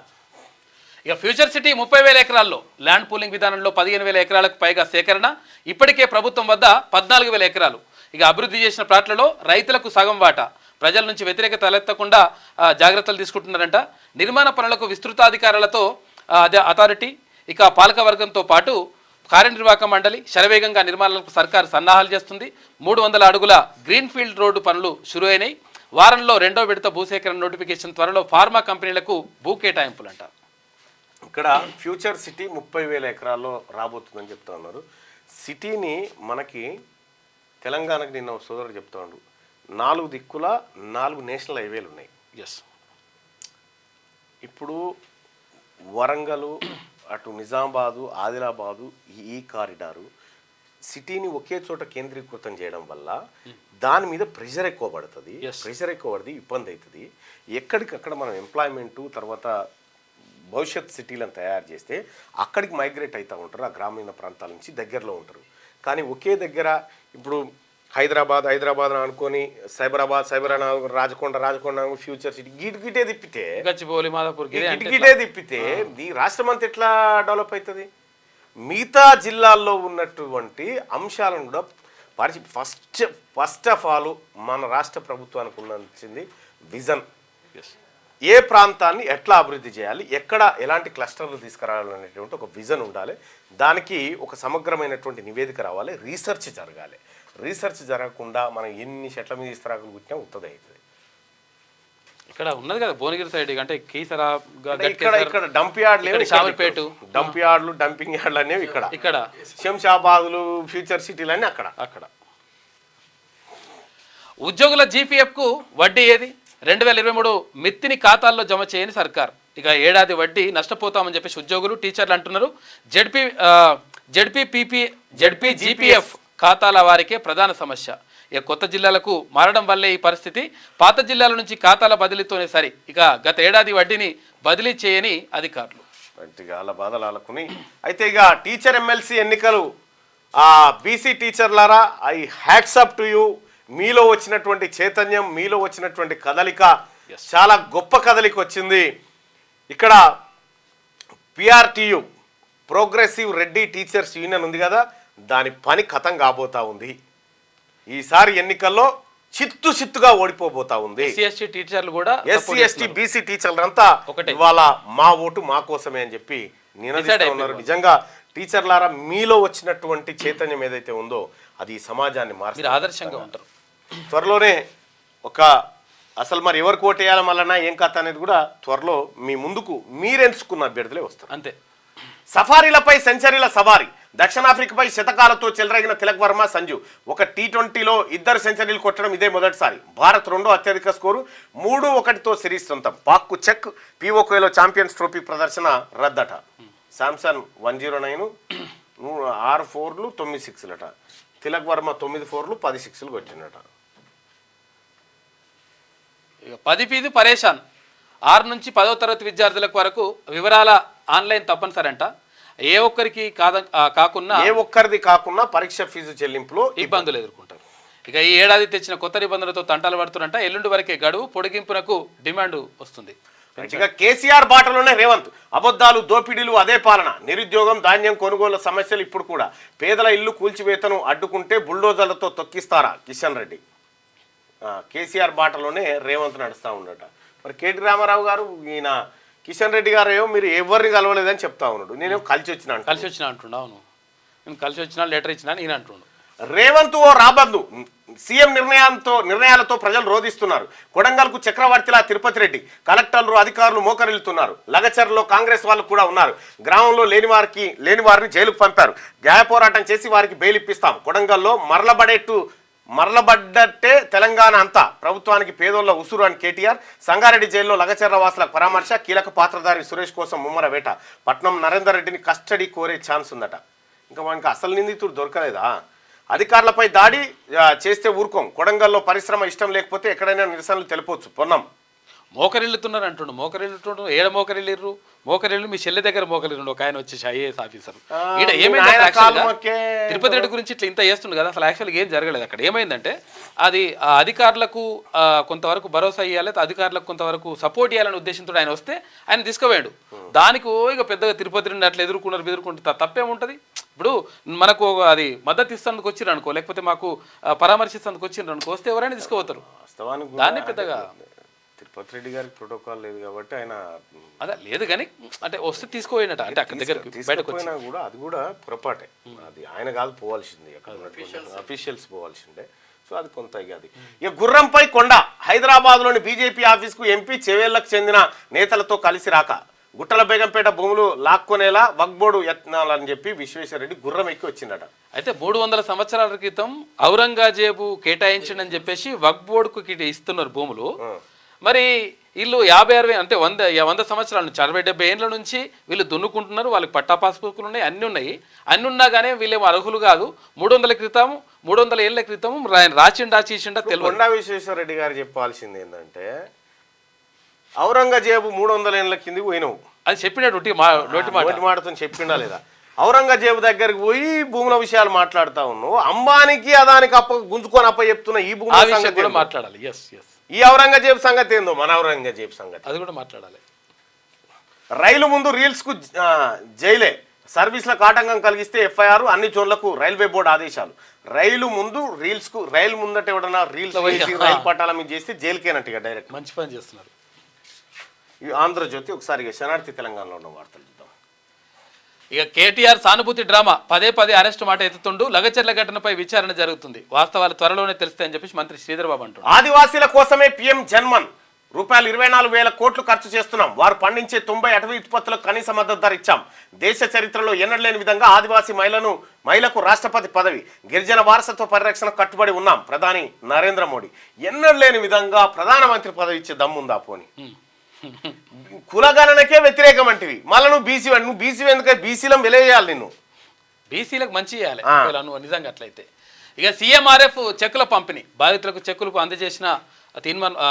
ఇక ఫ్యూచర్ సిటీ 30,000 ఎకరాల్లో ల్యాండ్ పూలింగ్ విధానంలో 15,000 ఎకరాలకు పైగా సేకరణ. ఇప్పటికే ప్రభుత్వం వద్ద 14,000 ఎకరాలు. ఇక అభివృద్ధి చేసిన ప్లాట్లలో రైతులకు సగం వాటా. ప్రజల నుంచి వ్యతిరేకత తలెత్తకుండా జాగ్రత్తలు తీసుకుంటున్నారంట. నిర్మాణ పనులకు విస్తృతాధికారాలతో అథారిటీ, ఇక పాలకవర్గంతో పాటు కార్యనిర్వాహక మండలి శరవేగంగా నిర్మాణాలకు సర్కారు సన్నాహాలు చేస్తుంది. 300 అడుగుల గ్రీన్ఫీల్డ్ రోడ్డు పనులు షురు అయినాయి. వారంలో 2వ విడత భూసేకరణ నోటిఫికేషన్, త్వరలో ఫార్మా కంపెనీలకు భూ కేటాయింపులంట. ఇక్కడ ఫ్యూచర్ సిటీ 30,000 ఎకరాల్లో రాబోతుందని చెప్తా ఉన్నారు. సిటీని మనకి తెలంగాణకు నిన్న సోదరుడు చెప్తా ఉండు, 4 దిక్కుల 4 నేషనల్ హైవేలు ఉన్నాయి. ఇప్పుడు వరంగల్, అటు నిజామాబాదు, ఆదిలాబాదు, ఈ కారిడారు సిటీని ఒకే చోట కేంద్రీకృతం చేయడం వల్ల దాని మీద ప్రెషర్ ఎక్కువ పడుతుంది. ఇబ్బంది అవుతుంది. ఎక్కడికక్కడ మనం ఎంప్లాయ్మెంటు, తర్వాత భవిష్యత్ సిటీలను తయారు చేస్తే అక్కడికి మైగ్రేట్ అవుతూ ఉంటారు, ఆ గ్రామీణ ప్రాంతాల నుంచి దగ్గరలో ఉంటారు. కానీ ఒకే దగ్గర ఇప్పుడు హైదరాబాద్ అని అనుకొని సైబరాబాద్ రాజకొండ ఫ్యూచర్ సిటీ గిటే తిప్పితే గచ్చిబౌలి మాదాపూర్ గిటే తిప్పితే ఈ రాష్ట్రం అంతా ఎట్లా డెవలప్ అవుతుంది? మిగతా జిల్లాల్లో ఉన్నటువంటి అంశాలను కూడా ఫస్ట్ ఆఫ్ ఆల్ మన రాష్ట్ర ప్రభుత్వానికి ఉన్నది విజన్. ఏ ప్రాంతాన్ని ఎట్లా అభివృద్ధి చేయాలి, ఎక్కడ ఎలాంటి క్లస్టర్లు తీసుకురావాలనేటువంటి ఒక విజన్ ఉండాలి. దానికి ఒక సమగ్రమైనటువంటి నివేదిక రావాలి, రీసెర్చ్ జరగాలి. రీసెర్చ్ జరగకుండా మనం ఎన్ని చెట్ల మీద ఇస్తరాకులు పుట్టినా ఉత్తది అవుతుంది. ఇక్కడ ఉన్నది కదా భువనగిరి సైడ్, అంటే కీసరా ఇక్కడ dump yard Shamirpet dump యార్డ్లు dumping యార్డ్లు అనేవి ఇక్కడ శంషాబాదులు ఫ్యూచర్ సిటీలు అన్నీ అక్కడ. ఉద్యోగుల జీపీఎఫ్కు వడ్డీ ఏది? 2023 మిత్తిని ఖాతాల్లో జమ చేయని సర్కార్. ఇక ఏడాది వడ్డీ నష్టపోతామని చెప్పేసి ఉద్యోగులు టీచర్లు అంటున్నారు. జెడ్పీ జీపీఎఫ్ ఖాతాల వారికే ప్రధాన సమస్య. ఇక కొత్త జిల్లాలకు మారడం వల్లే ఈ పరిస్థితి. పాత జిల్లాల నుంచి ఖాతాల బదిలీతోనే సరి. ఇక గత ఏడాది వడ్డీని బదిలీ చేయని అధికారులు. వాళ్ళ బాధలు ఆలకుని అయితే ఇక టీచర్ ఎమ్మెల్సీ ఎన్నికలు బీసీ టీచర్లారా, I hats up to you. మీలో వచ్చినటువంటి చైతన్యం, మీలో వచ్చినటువంటి కదలిక చాలా గొప్ప కదలిక వచ్చింది. ఇక్కడ PRTU progressive Reddy teachers union ఉంది కదా, దాని పని ఖతం కాబోతా ఉంది. ఈసారి ఎన్నికల్లో చిత్తుగా ఓడిపోబోతా ఉంది. ఎస్సీ ఎస్టీ బీసీ టీచర్లంతా ఇవాళ మా ఓటు మా కోసమే అని చెప్పి నినదిస్తూ ఉన్నారు. నిజంగా టీచర్లారా, మీలో వచ్చినటువంటి చైతన్యం ఏదైతే ఉందో అది సమాజాన్ని మార్చి ఆదర్శంగా ఉంటారు. త్వరలోనే అసలు మరి ఎవరికి ఓటేయాలి మళ్ళా ఏం కథ అనేది కూడా త్వరలో మీ ముందుకు మీరెంచుకున్న అభ్యర్థులే వస్తారు. అంతే. సఫారీలపై సెంచరీల సవారీ. దక్షిణాఫ్రికాపై శతకాలతో చెలరేగిన తిలక్ వర్మ, సంజు. ఒక T20లో 2 సెంచరీలు కొట్టడం ఇదే మొదటిసారి. భారత్ 2వ అత్యధిక స్కోరు, 3-1తో సిరీస్ సొంతం. పాక్కు చెక్. POKలో ఛాంపియన్స్ ట్రోఫీ ప్రదర్శన రద్దట. శాంసన్ 109, 6 4లు 9 6లట. తిలక్ వర్మ 9 4లు 10 6లు కొట్టినట. 10 ఫీజు పరేషాన్. 6 నుంచి 10వ తరగతి విద్యార్థులకు వరకు వివరాల ఆన్లైన్ తప్పనిసరి అంట. ఏ ఒక్కరిది కాకున్నా పరీక్ష ఫీజు చెల్లింపులో ఇబ్బందులు ఎదుర్కొంటారు. ఇక ఈ ఏడాది తెచ్చిన కొత్త నిబంధనలతో తంటాలు పడుతున్నట్ట. ఎల్లుండి వరకే గడువు పొడిగింపునకు డిమాండ్ వస్తుంది. ఇక కేసీఆర్ బాటలోనే రేవంత్. అబద్ధాలు, దోపిడీలు, అదే పాలన. నిరుద్యోగం, ధాన్యం కొనుగోలు సమస్యలు ఇప్పుడు కూడా. పేదల ఇల్లు కూల్చివేతను అడ్డుకుంటే బుల్డోజర్లతో తొక్కిస్తారా? కిషన్ రెడ్డి. కేసీఆర్ బాటలోనే రేవంత్ నడుస్తూ ఉండట. మరి కేటీ రామారావు గారు, ఈయన కిషన్ రెడ్డి గారు ఏమో మీరు ఎవరిని కలవలేదని చెప్తా ఉన్నాడు. నేనేమో కలిసి వచ్చిన అంటుండ. అవును, నేను కలిసి వచ్చినా, లెటర్ ఇచ్చినా నేను అంటుండు. రేవంత్ ఓ రాబందు. సీఎం నిర్ణయాలతో ప్రజలు రోధిస్తున్నారు. కొడంగల్కు చక్రవర్తిలా తిరుపతి రెడ్డి. కలెక్టర్లు, అధికారులు మోకరిల్లుతున్నారు. లగచర్లో కాంగ్రెస్ వాళ్ళు కూడా ఉన్నారు. గ్రామంలో లేని వారిని జైలుకు పంపారు. న్యాయ పోరాటం చేసి వారికి బెయిల్ ఇప్పిస్తాం. కొడంగల్లో మరలబడ్డట్టే తెలంగాణ అంతా. ప్రభుత్వానికి పేదోళ్ల ఉసురు అని కేటీఆర్. సంగారెడ్డి జైల్లో లగచర్ల వాసులకు పరామర్శ. కీలక పాత్రధారి సురేష్ కోసం ముమ్మర వేట. పట్నం నరేందర్ రెడ్డిని కస్టడీ కోరే ఛాన్స్ ఉందట. ఇంకా మనకి అసలు నిందితుడు దొరకలేదా? అధికారులపై దాడి చేస్తే ఊరుకోం. కొడంగల్లో పరిశ్రమ ఇష్టం లేకపోతే ఎక్కడైనా నిరసనలు తెలుపొచ్చు. పొన్నం. మోకరిల్లుతున్నారు అంటుండు. ఏడ మోకరిల్లు మీ చెల్లి దగ్గర మోకరిల్లు. ఒక ఆయన వచ్చేసి IAS ఆఫీసర్. ఇక్కడ ఏమైంది, తిరుపతి రెడ్డి గురించి ఇట్లా ఇంత చేస్తుండు కదా, అసలు యాక్చువల్గా ఏం జరగలేదు. అక్కడ ఏమైందంటే అది అధికారులకు కొంతవరకు భరోసా ఇవ్వాలి, అధికారులకు కొంతవరకు సపోర్ట్ ఇవ్వాలనే ఉద్దేశంతో ఆయన వస్తే ఆయన తీసుకుపోయాడు. దానికి ఇక పెద్దగా తిరుపతి రెడ్డి అట్లా ఎదుర్కొంటే తప్పేముంటుంది? ఇప్పుడు మనకు అది మద్దతు ఇస్తానికి వచ్చిర్రు అనుకో, లేకపోతే మాకు పరామర్శిస్తానికి వచ్చిండ్రు అనుకో, వస్తే ఎవరైనా తీసుకుపోతారు. దాన్ని పెద్దగా తిరుపతి రెడ్డి గారికి ప్రోటోకాల్ లేదు కాబట్టి ఆయన అదే లేదు, కానీ అంటే వస్తే తీసుకోపోయినట. అంటే అక్కడ దగ్గర బయటకు కూడా అది కూడా పొరపాటే. అది ఆయన కాదు పోవాల్సింది, అఫీషియల్స్ పోవాల్సిందే. సో అది కొంత అది. ఇక గుర్రంపై కొండ. హైదరాబాద్లోని బీజేపీ ఆఫీస్కు ఎంపీ చెవేళ్లకు చెందిన నేతలతో కలిసి రాక. గుట్టల బేగంపేట భూములు లాక్కొనేలా వక్ఫ్ బోర్డు యత్నాలని చెప్పి విశ్వేశ్వరరెడ్డి గుర్రం ఎక్కి వచ్చిందట. అయితే 300 సంవత్సరాల క్రితం ఔరంగజేబు కేటాయించండి అని చెప్పేసి వక్ఫ్ బోర్డుకు ఇస్తున్నారు భూములు. మరి వీళ్ళు 50-60 అంటే 100 సంవత్సరాల నుంచి 60-70 ఏళ్ళ నుంచి వీళ్ళు దున్నుకుంటున్నారు. వాళ్ళకి పట్టా పాస్బుక్లు ఉన్నాయి, అన్నీ ఉన్నాయి. అన్నీ ఉన్నా కానీ వీళ్ళేమో అర్హులు కాదు. 300 ఏళ్ల క్రితం రాచిండా తెలియదు. కొండా విశ్వేశ్వరరెడ్డి గారు చెప్పాల్సింది ఏంటంటే, ఔరంగజేబు 300 ఏళ్ళ కిందికి పోయినావు, అది చెప్పినట్టు నోటి మాట నోటి మాటతో చెప్పిండా లేదా? ఔరంగజేబు దగ్గరికి పోయి భూముల విషయాలు మాట్లాడుతా ఉన్నావు, అంబానికి అదానికి గుంజుకొని చెప్తున్నా ఈ ఆ భూముల విషయం సంగతి కూడా ఏందో? మాట్లాడాలి. ఎస్ ఎస్ ఈ ఔరంగజేబు సంగతి ఏందో, మన ఔరంగజేబు సంగతి. అది కూడా మాట్లాడాలి. రైలు ముందు రీల్స్ కు జైలే, సర్వీసులకు ఆటంకం కలిగిస్తే ఎఫ్ఐఆర్, అన్ని జోన్లకు రైల్వే బోర్డు ఆదేశాలు. రైలు ముందు రీల్స్ కు, రైలు ముందట ఎవడన్నా రీల్స్ వేసి రైలు పట్టాల మీద చేస్తే జైలుకేనట్టుగా డైరెక్ట్. మంచి పని చేస్తున్నారు. ఈ ఆంధ్రజ్యోతి ఒకసారి శనార్థి తెలంగాణలో ఉన్న వార్తలు చూద్దాం. ఇక కేటీఆర్ సానుభూతి డ్రామా, పదే అరెస్టు మాట ఎత్తుతుండు. లగచర్ల ఘటనపై విచారణ జరుగుతుంది, వాస్తవాలు త్వరలోనే తెలుస్తాయని చెప్పేసి మంత్రి శ్రీధర్ బాబు అంటున్నారు. ఆదివాసీల కోసమే పీఎం జన్మన్, రూపాయలు 24,000 కోట్లు ఖర్చు చేస్తున్నాం. వారు పండించే 90 అటవీ ఉత్పత్తులకు కనీస మద్దతు ధర ఇచ్చాం. దేశ చరిత్రలో ఎన్నడలేని విధంగా ఆదివాసీ మహిళకు రాష్ట్రపతి పదవి, గిరిజన వారసత్వ పరిరక్షణ కట్టుబడి ఉన్నాం. ప్రధాని నరేంద్ర మోడీ ఎన్నడలేని విధంగా ప్రధానమంత్రి పదవి ఇచ్చే దమ్ముందా పోని? కులగణనకే వ్యతిరేకం అంటివి, మళ్ళీ నువ్వు బీసీ ఎందుకంటే బీసీలం వెలేయాలి, నిన్ను బీసీలకు మంచి చేయాలి నువ్వు నిజంగా అట్లయితే. ఇక సీఎంఆర్ఎఫ్ చెక్కుల పంపిణీ, బాధితులకు చెక్కులకు అందజేసిన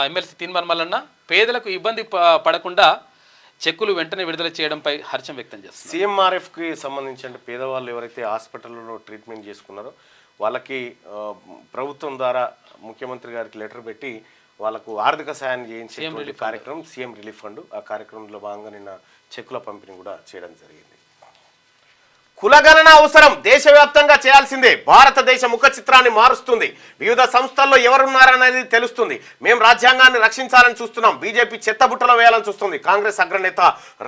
ఎమ్మెల్సీ తీన్మార్ మల్లన్న పేదలకు ఇబ్బంది పడకుండా చెక్కులు వెంటనే విడుదల చేయడంపై హర్షం వ్యక్తం చేస్తారు. సీఎంఆర్ఎఫ్కి సంబంధించి అంటే పేదవాళ్ళు ఎవరైతే హాస్పిటల్లో ట్రీట్మెంట్ చేసుకున్నారో వాళ్ళకి ప్రభుత్వం ద్వారా ముఖ్యమంత్రి గారికి లెటర్ పెట్టి వాళ్ళకు ఆర్థిక సాయాన్ని చేయించే కార్యక్రమం సీఎం రిలీఫ్ ఫండ్. ఆ కార్యక్రమంలో భాగంగా నిన్న చెక్కుల పంపిణీ కూడా చేయడం జరిగింది. కులగణన అవసరం, దేశవ్యాప్తంగా చేయాల్సిందే. భారతదేశ ముఖ చిత్రాన్ని మారుస్తుంది. వివిధ సంస్థల్లో ఎవరున్నారనేది తెలుస్తుంది. మేము రాజ్యాంగాన్ని రక్షించాలని చూస్తున్నాం. బీజేపీ చెత్తబుట్టలో వేయాలని చూస్తుంది. కాంగ్రెస్ అగ్రనేత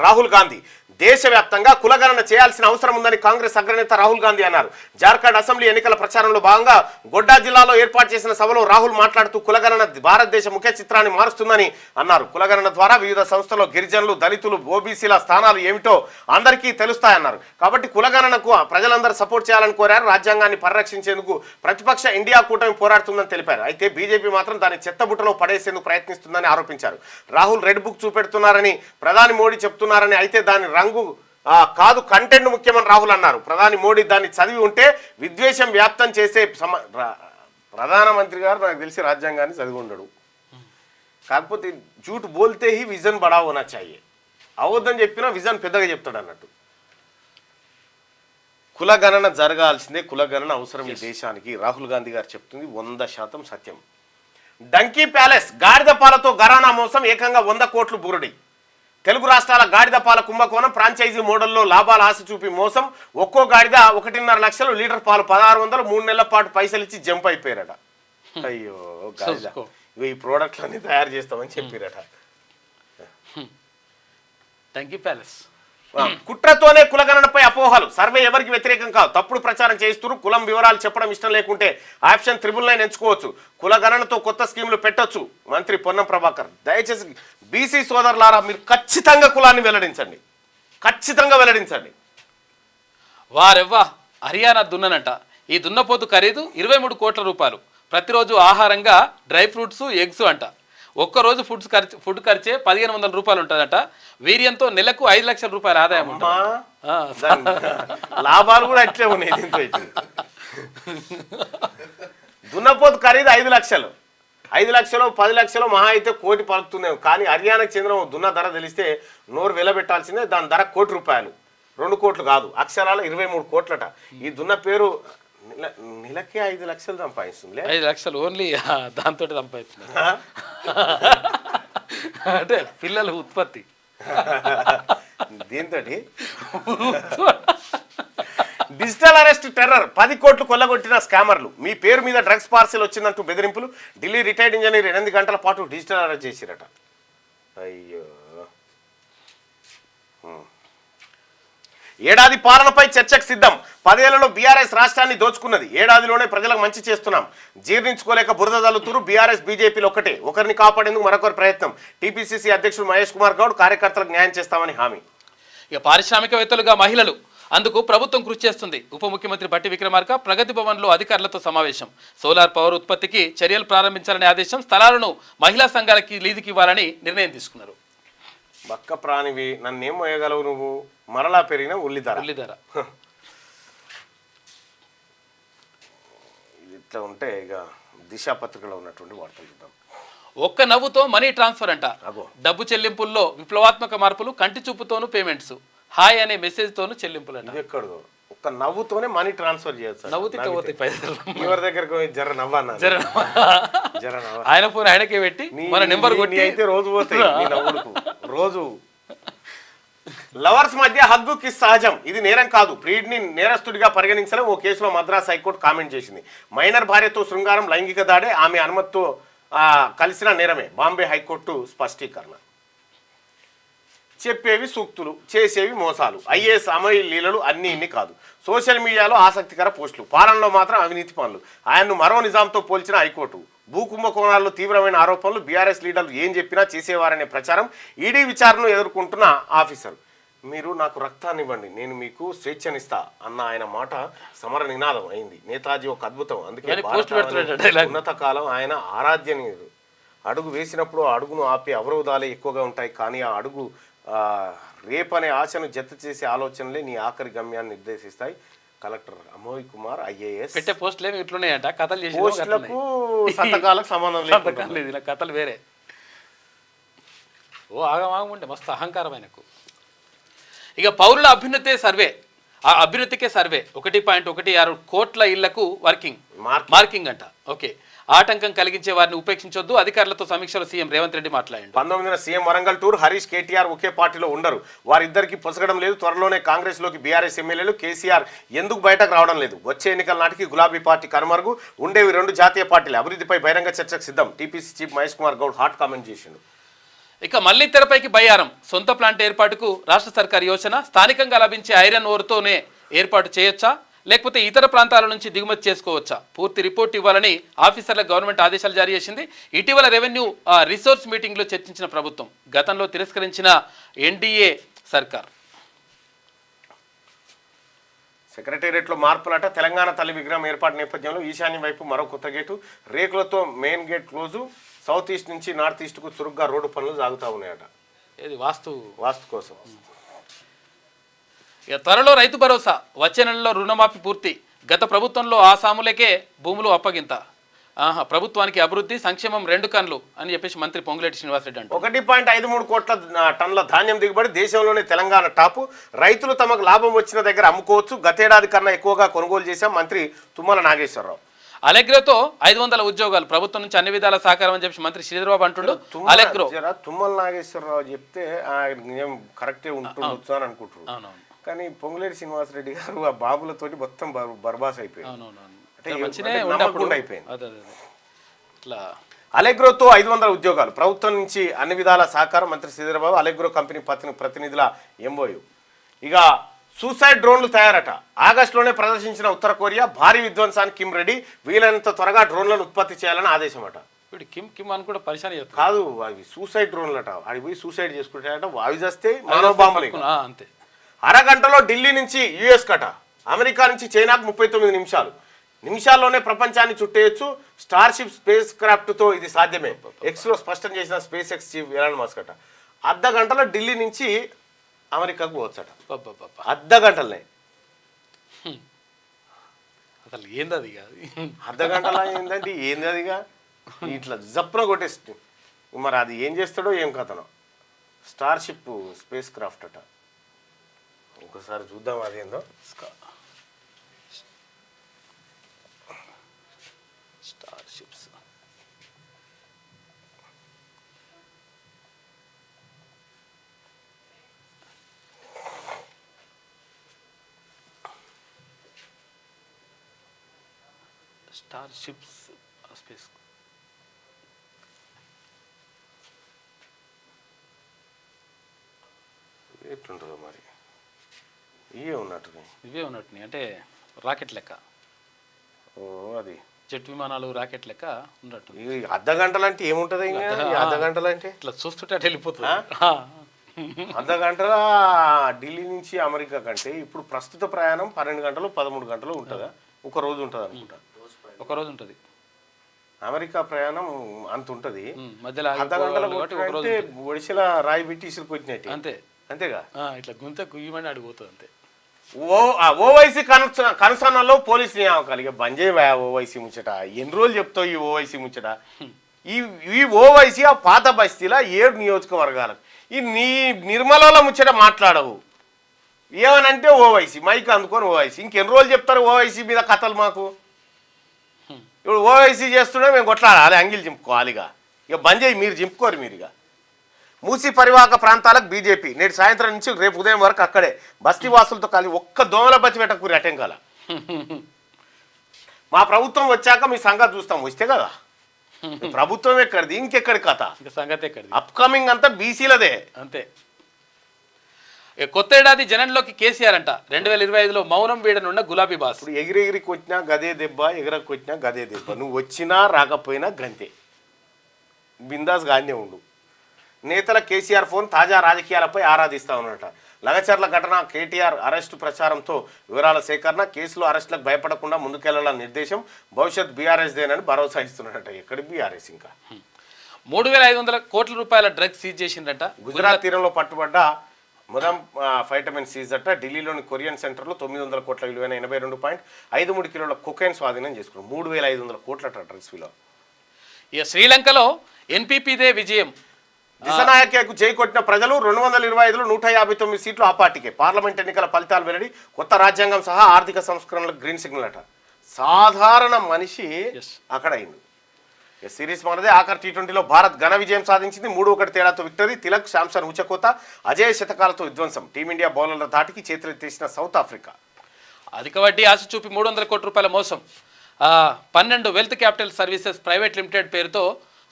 రాహుల్ గాంధీ దేశవ్యాప్తంగా కులగణన చేయాల్సిన అవసరం ఉందని కాంగ్రెస్ అగ్రనేత రాహుల్ గాంధీ అన్నారు. జార్ఖండ్ అసెంబ్లీ ఎన్నికల ప్రచారంలో భాగంగా గొడ్డా జిల్లాలో ఏర్పాటు చేసిన సభలో రాహుల్ మాట్లాడుతూ కులగణన భారతదేశ ముఖ్య చిత్రాన్ని మారుస్తుందని అన్నారు. కులగణన ద్వారా వివిధ సంస్థల్లో గిరిజనులు, దళితులు, ఓబీసీల స్థానాలు ఏమిటో అందరికీ తెలుస్తాయన్నారు. కాబట్టి కులగణనకు ప్రజలందరూ సపోర్ట్ చేయాలని కోరారు. రాజ్యాంగాన్ని పరిరక్షించేందుకు ప్రతిపక్ష ఇండియా కూటమి పోరాడుతుందని తెలిపారు. అయితే బీజేపీ మాత్రం దాన్ని చెత్తబుట్టలో పడేసేందుకు ప్రయత్నిస్తుందని ఆరోపించారు. రాహుల్ రెడ్ బుక్ చూపెడుతున్నారని ప్రధాని మోడీ చెప్తున్నారని, అయితే దాని రంగు కాదు కంటెంట్ ముఖ్యమని రాహుల్ అన్నారు. ప్రధాని మోడీ దాన్ని చదివి ఉంటే విద్వేషం వ్యాప్తం చేసే ప్రధానమంత్రి గారు నాకు తెలిసి రాజ్యాంగాన్ని చదివి ఉండడు. కాకపోతే జూట్ బోల్తే హీ విజన్ బడా హోనా చాహియే, అవద్దని చెప్పినా విజన్ పెద్దగా చెప్తాడు అన్నట్టు. కులగణన జరగాల్సిందే, కులగణన అవసరం ఈ దేశానికి. రాహుల్ గాంధీ గారు చెప్తుంది 100% సత్యం. డంకీ ప్యాలెస్ గాడిద పాలతో ఘరానా మోసం, ఏకంగా 100 కోట్లు బురుడి. తెలుగు రాష్ట్రాల గాడిద పాల కుంభకోణం, ఫ్రాంచైజీ మోడల్లో లాభాల ఆశ చూపి మోసం. ఒక్కో గాడిద 1.5 లక్షలు, లీటర్ పాలు 1600, 3 నెలల పాటు పైసలు ఇచ్చి జంప్ అయిపోయారట. అయ్యో గాడిద, ఈ ప్రోడక్ట్లన్నీ తయారు చేస్తామని చెప్పారట. టంకీ ప్యాలెస్ కుట్రతోనే కులగణనపై అపోహలు, సర్వే ఎవరికి వ్యతిరేకం కాదు, తప్పుడు ప్రచారం చేయిస్తున్నారు. కులం వివరాలు చెప్పడం ఇష్టం లేకుంటే ఆప్షన్ 999 ఎంచుకోవచ్చు. కులగణనతో కొత్త స్కీములు పెట్టొచ్చు. మంత్రి పొన్నం ప్రభాకర్ దయచేసి బీసీ సోదరులారా, మీరు ఖచ్చితంగా కులాన్ని వెల్లడించండి, ఖచ్చితంగా వెల్లడించండి. వారెవ్వా హర్యానా దున్ననంట. ఈ దున్నపోతు ఖరీదు 23 కోట్ల రూపాయలు. ప్రతిరోజు ఆహారంగా డ్రై ఫ్రూట్స్, ఎగ్స్ అంట. ఒక్కరోజు ఫుడ్ ఖర్చే 1500 రూపాయలు ఉంటుందట. వీర్యంతో నెలకు 5 లక్షల రూపాయల ఆదాయం ఉంటుంది. లాభాలు కూడా అట్లే ఉన్నాయి. దున్నపోతు ఖరీదు 5 లక్షలు, 5 లక్షలు 10 లక్షలు మహా అయితే కోటి పలుకుతున్నాయి. కానీ హర్యానాకు చెందిన దున్న ధర తెలిస్తే నోరు వెలబెట్టాల్సిందే. దాని ధర ₹1,00,00,000, 2 కోట్లు కాదు, అక్షరాల 23 కోట్లట. ఈ దున్న పేరు నెలకే 5 లక్షలు సంపాదిస్తుంది. 5 లక్షలు ఓన్లీ దాంతో సంపాదిస్తుంది. అంటే పిల్లల ఉత్పత్తి. దీంతో డిజిటల్ అరెస్ట్ టెర్రర్, 10 కోట్లు కొల్లగొట్టిన స్కామర్లు. మీ పేరు మీద డ్రగ్స్ పార్సిల్ వచ్చిందంటూ బెదిరింపులు. ఢిల్లీ రిటైర్డ్ ఇంజనీర్ 8 గంటల పాటు డిజిటల్ అరెస్ట్ చేసిరట. అయ్యో. ఏడాది పాలనపై చర్చకు సిద్ధం. 10 ఏళ్లలో బీఆర్ఎస్ రాష్ట్రాన్ని దోచుకున్నది. ఏడాదిలోనే ప్రజలకు మంచి చేస్తున్నాం. జీర్ణించుకోలేక బురద జల్లుతూరు. బీఆర్ఎస్ బీజేపీలు ఒకటే, ఒకరిని కాపాడేందుకు మరొకరి ప్రయత్నం. టీపీసీసీ అధ్యక్షుడు మహేష్ కుమార్ గౌడ్ కార్యకర్తలకు న్యాయం చేస్తామని హామీ. ఇక పారిశ్రామికవేత్తలుగా మహిళలు, అందుకు ప్రభుత్వం కృషి చేస్తుంది. ఉప ముఖ్యమంత్రి బట్టి విక్రమార్క ప్రగతి భవన్లో అధికారులతో సమావేశం. సోలార్ పవర్ ఉత్పత్తికి చర్యలు ప్రారంభించాలనే ఆదేశం. స్థలాలను మహిళా సంఘాలకి లీజుకి ఇవ్వాలని నిర్ణయం తీసుకున్నారు. బక్క ప్రాణివి, నన్నేం మోయగలవు నువ్వు, మరలా పెరిగిన ఉల్లిధర. ఇట్లా ఉంటే ఇక దిశా పత్రికలో ఉన్నటువంటి వార్తలు చూద్దాం. ఒక్క నవ్వుతో మనీ ట్రాన్స్ఫర్ అంట. అగో. డబ్బు చెల్లింపుల్లో విప్లవాత్మక మార్పులు, కంటి చూపుతోను పేమెంట్స్, హాయ్ అనే మెసేజ్ తోను చెల్లింపులు అంట. ఇది ఎక్కడో ఒక్క నవ్వుతోనే మనీ ట్రాన్స్ఫర్ చేయొచ్చు. నవ్వుతే పోతాయి పైసలు. ఎవరి దగ్గరకు పోయి జర నవ్వన్నా జర నవ్వ. ఆయన ఫోన్ ఆయనకే పెట్టి మన నెంబర్ కొట్టి అయితే రోజు పోతాయి నీ నవ్వుడుకు రోజు. లవర్స్ మధ్య హగ్గు కిస్ సహజం, ఇది నేరం కాదు, ప్రియుడిని నేరస్తుడిగా పరిగణించాలని ఓ కేసులో మద్రాస్ హైకోర్టు కామెంట్ చేసింది. మైనర్ భార్యతో శృంగారం, లైంగిక దాడే ఆమె అనుమతితో కలిసిన నేరమే. బాంబే హైకోర్టు స్పష్టీకరణ. చెప్పేవి సూక్తులు, చేసేవి మోసాలు, ఐఏఎస్ అమలు లీలలు అన్నీ ఇన్ని కాదు. సోషల్ మీడియాలో ఆసక్తికర పోస్టులు, పాలనలో మాత్రం అవినీతి పనులు. ఆయన్ను మరో నిజాంతో పోల్చిన హైకోర్టు. భూ కుంభకోణాల్లో తీవ్రమైన ఆరోపణలు, బీఆర్ఎస్ లీడర్లు ఏం చెప్పినా చేసేవారనే ప్రచారం, ఈడీ విచారణను ఎదుర్కొంటున్న ఆఫీసర్. మీరు నాకు రక్తాన్ని ఇవ్వండి, నేను మీకు స్వేచ్ఛనిస్తా అన్న ఆయన మాట సమర నినాదం అయింది. నేతాజీ ఒక అద్భుతం, అందుకే ఉన్నత కాలం ఆయన ఆరాధ్య నీరు. అడుగు వేసినప్పుడు ఆ అడుగును ఆపే అవరోధాలే ఎక్కువగా ఉంటాయి, కానీ ఆ అడుగు రేపనే ఆశను జత చేసే ఆలోచనలే నీ ఆఖరి గమ్యాన్ని నిర్దేశిస్తాయి. Collector Amoy Kumar IAS. పెట్టే పోస్టులు ఏమి ఇట్లున్నాయంట, కథలు చేసి పోస్టులకు సంతకాలకు సంబంధం లేదు, ఇలా కథలు వేరే. ఓ ఆగమాగముండే మస్తు అహంకారం ఆయనకు. ఇక పౌరుల అభ్యున్నతే సర్వే, ఆ అభ్యున్నతికే సర్వే 1.16 కోట్ల ఇళ్లకు మార్కింగ్ అంట. ఓకే, ఆటంకం కలిగించే వారిని ఉపేక్షించొద్దు. అధికారులతో సమీక్షలో సీఎం రేవంత్ రెడ్డి మాట్లాడారు. 19న సీఎం వరంగల్ టూర్, హరీష్ కేటీఆర్ ఒకే పార్టీలో ఉండరు, వారిద్దరికి పొసగడం లేదు. త్వరలోనే కాంగ్రెస్ లోకి బీఆర్ఎస్ ఎమ్మెల్యేలు. కేసీఆర్ ఎందుకు బయటకు రావడం లేదు? వచ్చే ఎన్నికల నాటికి గులాబీ పార్టీ కనుమరుగు, ఉండేవి 2 జాతీయ పార్టీలు. అభివృద్ధిపై బహిరంగ చర్చకు సిద్ధం. TPC chief Mahesh Kumar Goud hot comment చేసిండు. ఇక మళ్లీ తెరపైకి బయ్యారం. సొంత ప్లాంట్ ఏర్పాటుకు రాష్ట్ర సర్కార్ యోచన. స్థానికంగా లభించే ఐరన్ ఓర్తోనే ఏర్పాటు చేయొచ్చా, లేకపోతే ఇతర ప్రాంతాల నుంచి దిగుమతి చేసుకోవచ్చా? పూర్తి రిపోర్ట్ ఇవ్వాలని ఆఫీసర్లకు గవర్నమెంట్ ఆదేశాలు జారీ చేసింది. ఇటీవల రెవెన్యూ రిసోర్స్ మీటింగ్లో చర్చించిన ప్రభుత్వం, గతంలో తిరస్కరించిన ఎన్డీఏ సర్కార్. సెక్రటేరియట్లో మార్పులట. తెలంగాణ తల్లి విగ్రహం ఏర్పాటు నేపథ్యంలో ఈశాన్యం వైపు మరో కొత్త గేటు, రేకులతో main gate close. South east నుంచి నార్త్ ఈస్ట్కు చురుగ్గా రోడ్డు పనులు సాగుతూ ఉన్నాయట. ఇది వాస్తు కోసం. ఇక త్వరలో రైతు భరోసా, వచ్చే నెలలో రుణమాఫీ పూర్తి. గత ప్రభుత్వంలో ఆ సాములకే భూములు అప్పగింత. ప్రభుత్వానికి అభివృద్ధి సంక్షేమం 2 కన్నులు అని చెప్పేసి మంత్రి పొంగులేటి శ్రీనివాసరెడ్డి అంటారు. 1.53 కోట్ల టన్నుల ధాన్యం దిగుబడి, దేశంలోనే తెలంగాణ టాపు. రైతులు తమకు లాభం వచ్చిన దగ్గర అమ్ముకోవచ్చు. గతేడాది కన్నా ఎక్కువగా కొనుగోలు చేశాం మంత్రి తుమ్మల నాగేశ్వరరావు. అలెగ్రోతో 500 ఉద్యోగాలు, ప్రభుత్వం నుంచి అన్ని విధాల సహకారం అని చెప్పి మంత్రి శ్రీధర్బాబు అంటుండు. అలెగ్రో తుమ్మల నాగేశ్వరరావు చెప్తే కరెక్టే ఉంటుంది అని అనుకుంటున్నారు, కానీ పొంగులేటి శ్రీనివాసరెడ్డి గారు ఆ బాబులతోటి మొత్తం బర్బాస్ అయిపోయింది. అలెగ్రోతో 500 ఉద్యోగాలు, ప్రభుత్వం నుంచి అన్ని విధాల సహకారం మంత్రి శ్రీధర్బాబు. అలెగ్రో కంపెనీ ప్రతినిధుల ఎంఓయు. ఇక సూసైడ్ డ్రోన్లు తయారట. ఆగస్టులోనే ప్రదర్శించిన ఉత్తర కొరియా. భారీ విధ్వంసానికి కిమ్ రెడీ. వీలైనంత త్వరగా డ్రోన్లను ఉత్పత్తి చేయాలని ఆదేశమట. కిమ్ అని కూడా పరిశాని కాదు, అవి సూసైడ్ డ్రోన్లట. అవి పోయి సూసైడ్ చేసుకుంటాయట. అవి చేస్తే మానవ బాంబులు అంతే. అరగంటలో ఢిల్లీ నుంచి యుఎస్ కట. అమెరికా నుంచి చైనాకు 39 నిమిషాల్లోనే ప్రపంచాన్ని చుట్టేయచ్చు. స్టార్షిప్ స్పేస్ క్రాఫ్ట్తో ఇది సాధ్యమే. ఎక్స్లో స్పష్టం చేసిన space ex chief Elon Musk అట. అర్ధ గంటలో ఢిల్లీ నుంచి అమెరికాకు పోవచ్చట. అర్ధ గంటలనే. అసలు ఏంది కాదు, అర్ధ గంటల ఏంటంటే ఏంది అదిగా ఇట్లా జప్పున కొట్టేసి. మరి అది ఏం చేస్తాడో ఏం కథనో. స్టార్షిప్ స్పేస్ క్రాఫ్ట్ అట. ఒకసారి చూద్దాం అదేందో. స్టార్షిప్స్ స్పేస్ ఎట్లుంటుందో మరి. ఇవే ఉన్నట్టు అంటే రాకెట్ లెక్క. ఓ అది జెట్ విమానాలు రాకెట్ లెక్క ఉన్నట్టు. అర్ధ గంటలు అంటే ఏముంటది? అర్ధ గంటలు అంటే ఇట్లా చూస్తుంటే అటు వెళ్ళిపోతుంది. అర్ధ గంటల ఢిల్లీ నుంచి అమెరికా కంటే ఇప్పుడు ప్రస్తుత ప్రయాణం 12 గంటలు 13 గంటలు ఉంటుందా? ఒక రోజు ఉంటుంది అనుకుంటా. ఒక రోజు ఉంటుంది. అమెరికా ప్రయాణం అంత ఉంటుంది. మధ్యలో అర్ధ గంటల అంటే ఒడిశల రాయి పెట్టి ఇసురు కొట్టినట్టు. అంతేగా. ఇట్లా గుంత కుయ్యమని అడిగిపోతుంది అంతే. ఓవైసీ కనుసన్నలో పోలీసు నియామకాలు. ఇక బంజే ఓవైసీ ముచ్చట. ఎన్ని రోజులు చెప్తావు ఈ ఓవైసీ ముచ్చట? ఈ ఈ ఓవైసీ ఆ పాత బస్తీల 7 నియోజకవర్గాలకు ఈ నిర్మలలో ముచ్చట మాట్లాడవు. ఏమనంటే ఓవైసీ మైక్ అందుకొని ఓవైసీ ఇంకెన్ని రోజులు చెప్తారు ఓవైసీ మీద కథలు మాకు. ఇప్పుడు ఓవైసీ చేస్తుండే మేము కొట్లాడాలి, అంగిలు చింపుకోవాలిగా. ఇక బంద్ చేయి, మీరు చింపుకోరు. మీరుగా మూసీ పరివాహక ప్రాంతాలకు బీజేపీ నేటి సాయంత్రం నుంచి రేపు ఉదయం వరకు అక్కడే బస్తీ వాసులతో కలిసి ఒక్క దోమల బతి పెట్టకూరి అటెంకాల. మా ప్రభుత్వం వచ్చాక మీ సంగతి చూస్తాం. వస్తే కదా ప్రభుత్వం ఎక్కడిది, ఇంకెక్కడి కథ, సంగతి ఎక్కడిది. అప్కమింగ్ అంతా బీసీలదే అంతే. కొత్త ఏడాది జనంలోకి కేసీఆర్ అంట. 2025లో మౌనం వీడనున్న గులాబీ బాస్. ఇప్పుడు ఎగిరెగిరికి వచ్చినా గదే దెబ్బ, ఎగరకు వచ్చినా గదే దెబ్బ. నువ్వు వచ్చినా రాకపోయినా గంతే, బిందాస్ గానే ఉండు. నేతల కేసీఆర్ ఫోన్ తాజా రాజకీయాలపై ఆరాధిస్తా ఉన్నట. లగచర్ల ఘటన, కేటీఆర్ అరెస్టు ప్రచారంతో వివరాల సేకరణ, కేసులో అరెస్టులకు భయపడకుండా ముందుకెళ్లాలని నిర్దేశం, భవిష్యత్ బీఆర్ఎస్ దేనని భరోసా ఇస్తున్నట. ఎక్కడి బీఆర్ఎస్? ఇంకా 3,500 కోట్ల రూపాయల డ్రగ్స్ సీజ్ చేసిందట. గుజరాత్ తీరంలో పట్టుబడ్డ మొదం ఫైటమిన్ సీజ్ అట. ఢిల్లీలోని కొరియన్ సెంటర్లో 900 కోట్ల విలువైన 82.53 కిలోల కొకైన్ స్వాధీనం చేసుకున్నారు. 3,500 కోట్లట డ్రగ్స్ విలువ. ఇక శ్రీలంకలో ఎన్పీపీదే విజయం. దిశనాయకకు జై కొట్టిన ప్రజలు 225లో 159 సీట్లు ఆ పార్టీకే. పార్లమెంట్ ఎన్నికల ఫలితాలు వెల్లడి, కొత్త రాజ్యాంగం సహా ఆర్థిక సంస్కరణలకు గ్రీన్ సిగ్నల్ అట. సాధారణ మనిషి అక్కడ అయింది. సిరీస్ మనదే. ఆఖరి T20లో భారత్ ఘన విజయం సాధించింది. 3-1 తేడాతో విక్టరీ. తిలక్, శాంసన్ ఉచకోత, అజయ్ శతకాలతో విధ్వంసం. టీమిండియా బౌలర్ల ధాటికి చేతులెత్తేసిన సౌత్ ఆఫ్రికా. అధిక వడ్డీ ఆశ చూపి 300 కోట్ల రూపాయల మోసం. 12 wealth capital services private limited పేరుతో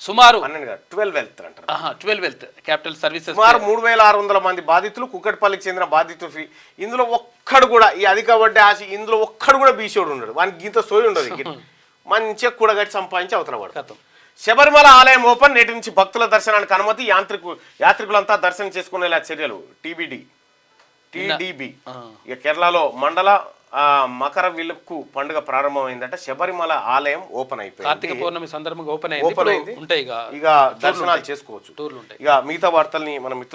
సుమారు 12 వెల్త్ అంటారు. 12 వెల్త్ క్యాపిటల్ సర్వీసెస్ సుమారు 3,600 మంది బాధితులు. కుక్కట్పల్లికి చెందిన బాధితులు ఫ్రీ. ఇందులో ఒక్కడు కూడా ఈ అధిక వడ్డీ ఆశ ఇందులో ఒక్కడు కూడా బీసోడు ఉండడు. వానికి గీత సోయి ఉండదు. మంచిగా కూడగట్టి సంపాదించి అవతల పడతాం. శబరిమల ఆలయం ఓపెన్. నేటి నుంచి భక్తుల దర్శనానికి అనుమతి. యాత్రికులంతా దర్శనం చేసుకునేలా చర్యలు. టీడీబీ. ఇక కేరళలో మండల మకర విలుక్కు పండుగ ప్రారంభమైందట. శబరిమల ఆలయం ఓపెన్ అయిపోయింది. కార్తీక పౌర్ణమి సందర్భంగా ఓపెన్ అయింది. ఉంటాయి. ఇక దర్శనాలు చేసుకోవచ్చు. టూర్లు ఉంటాయి. ఇక మిగతా వార్తల్ని మన మిత్రులు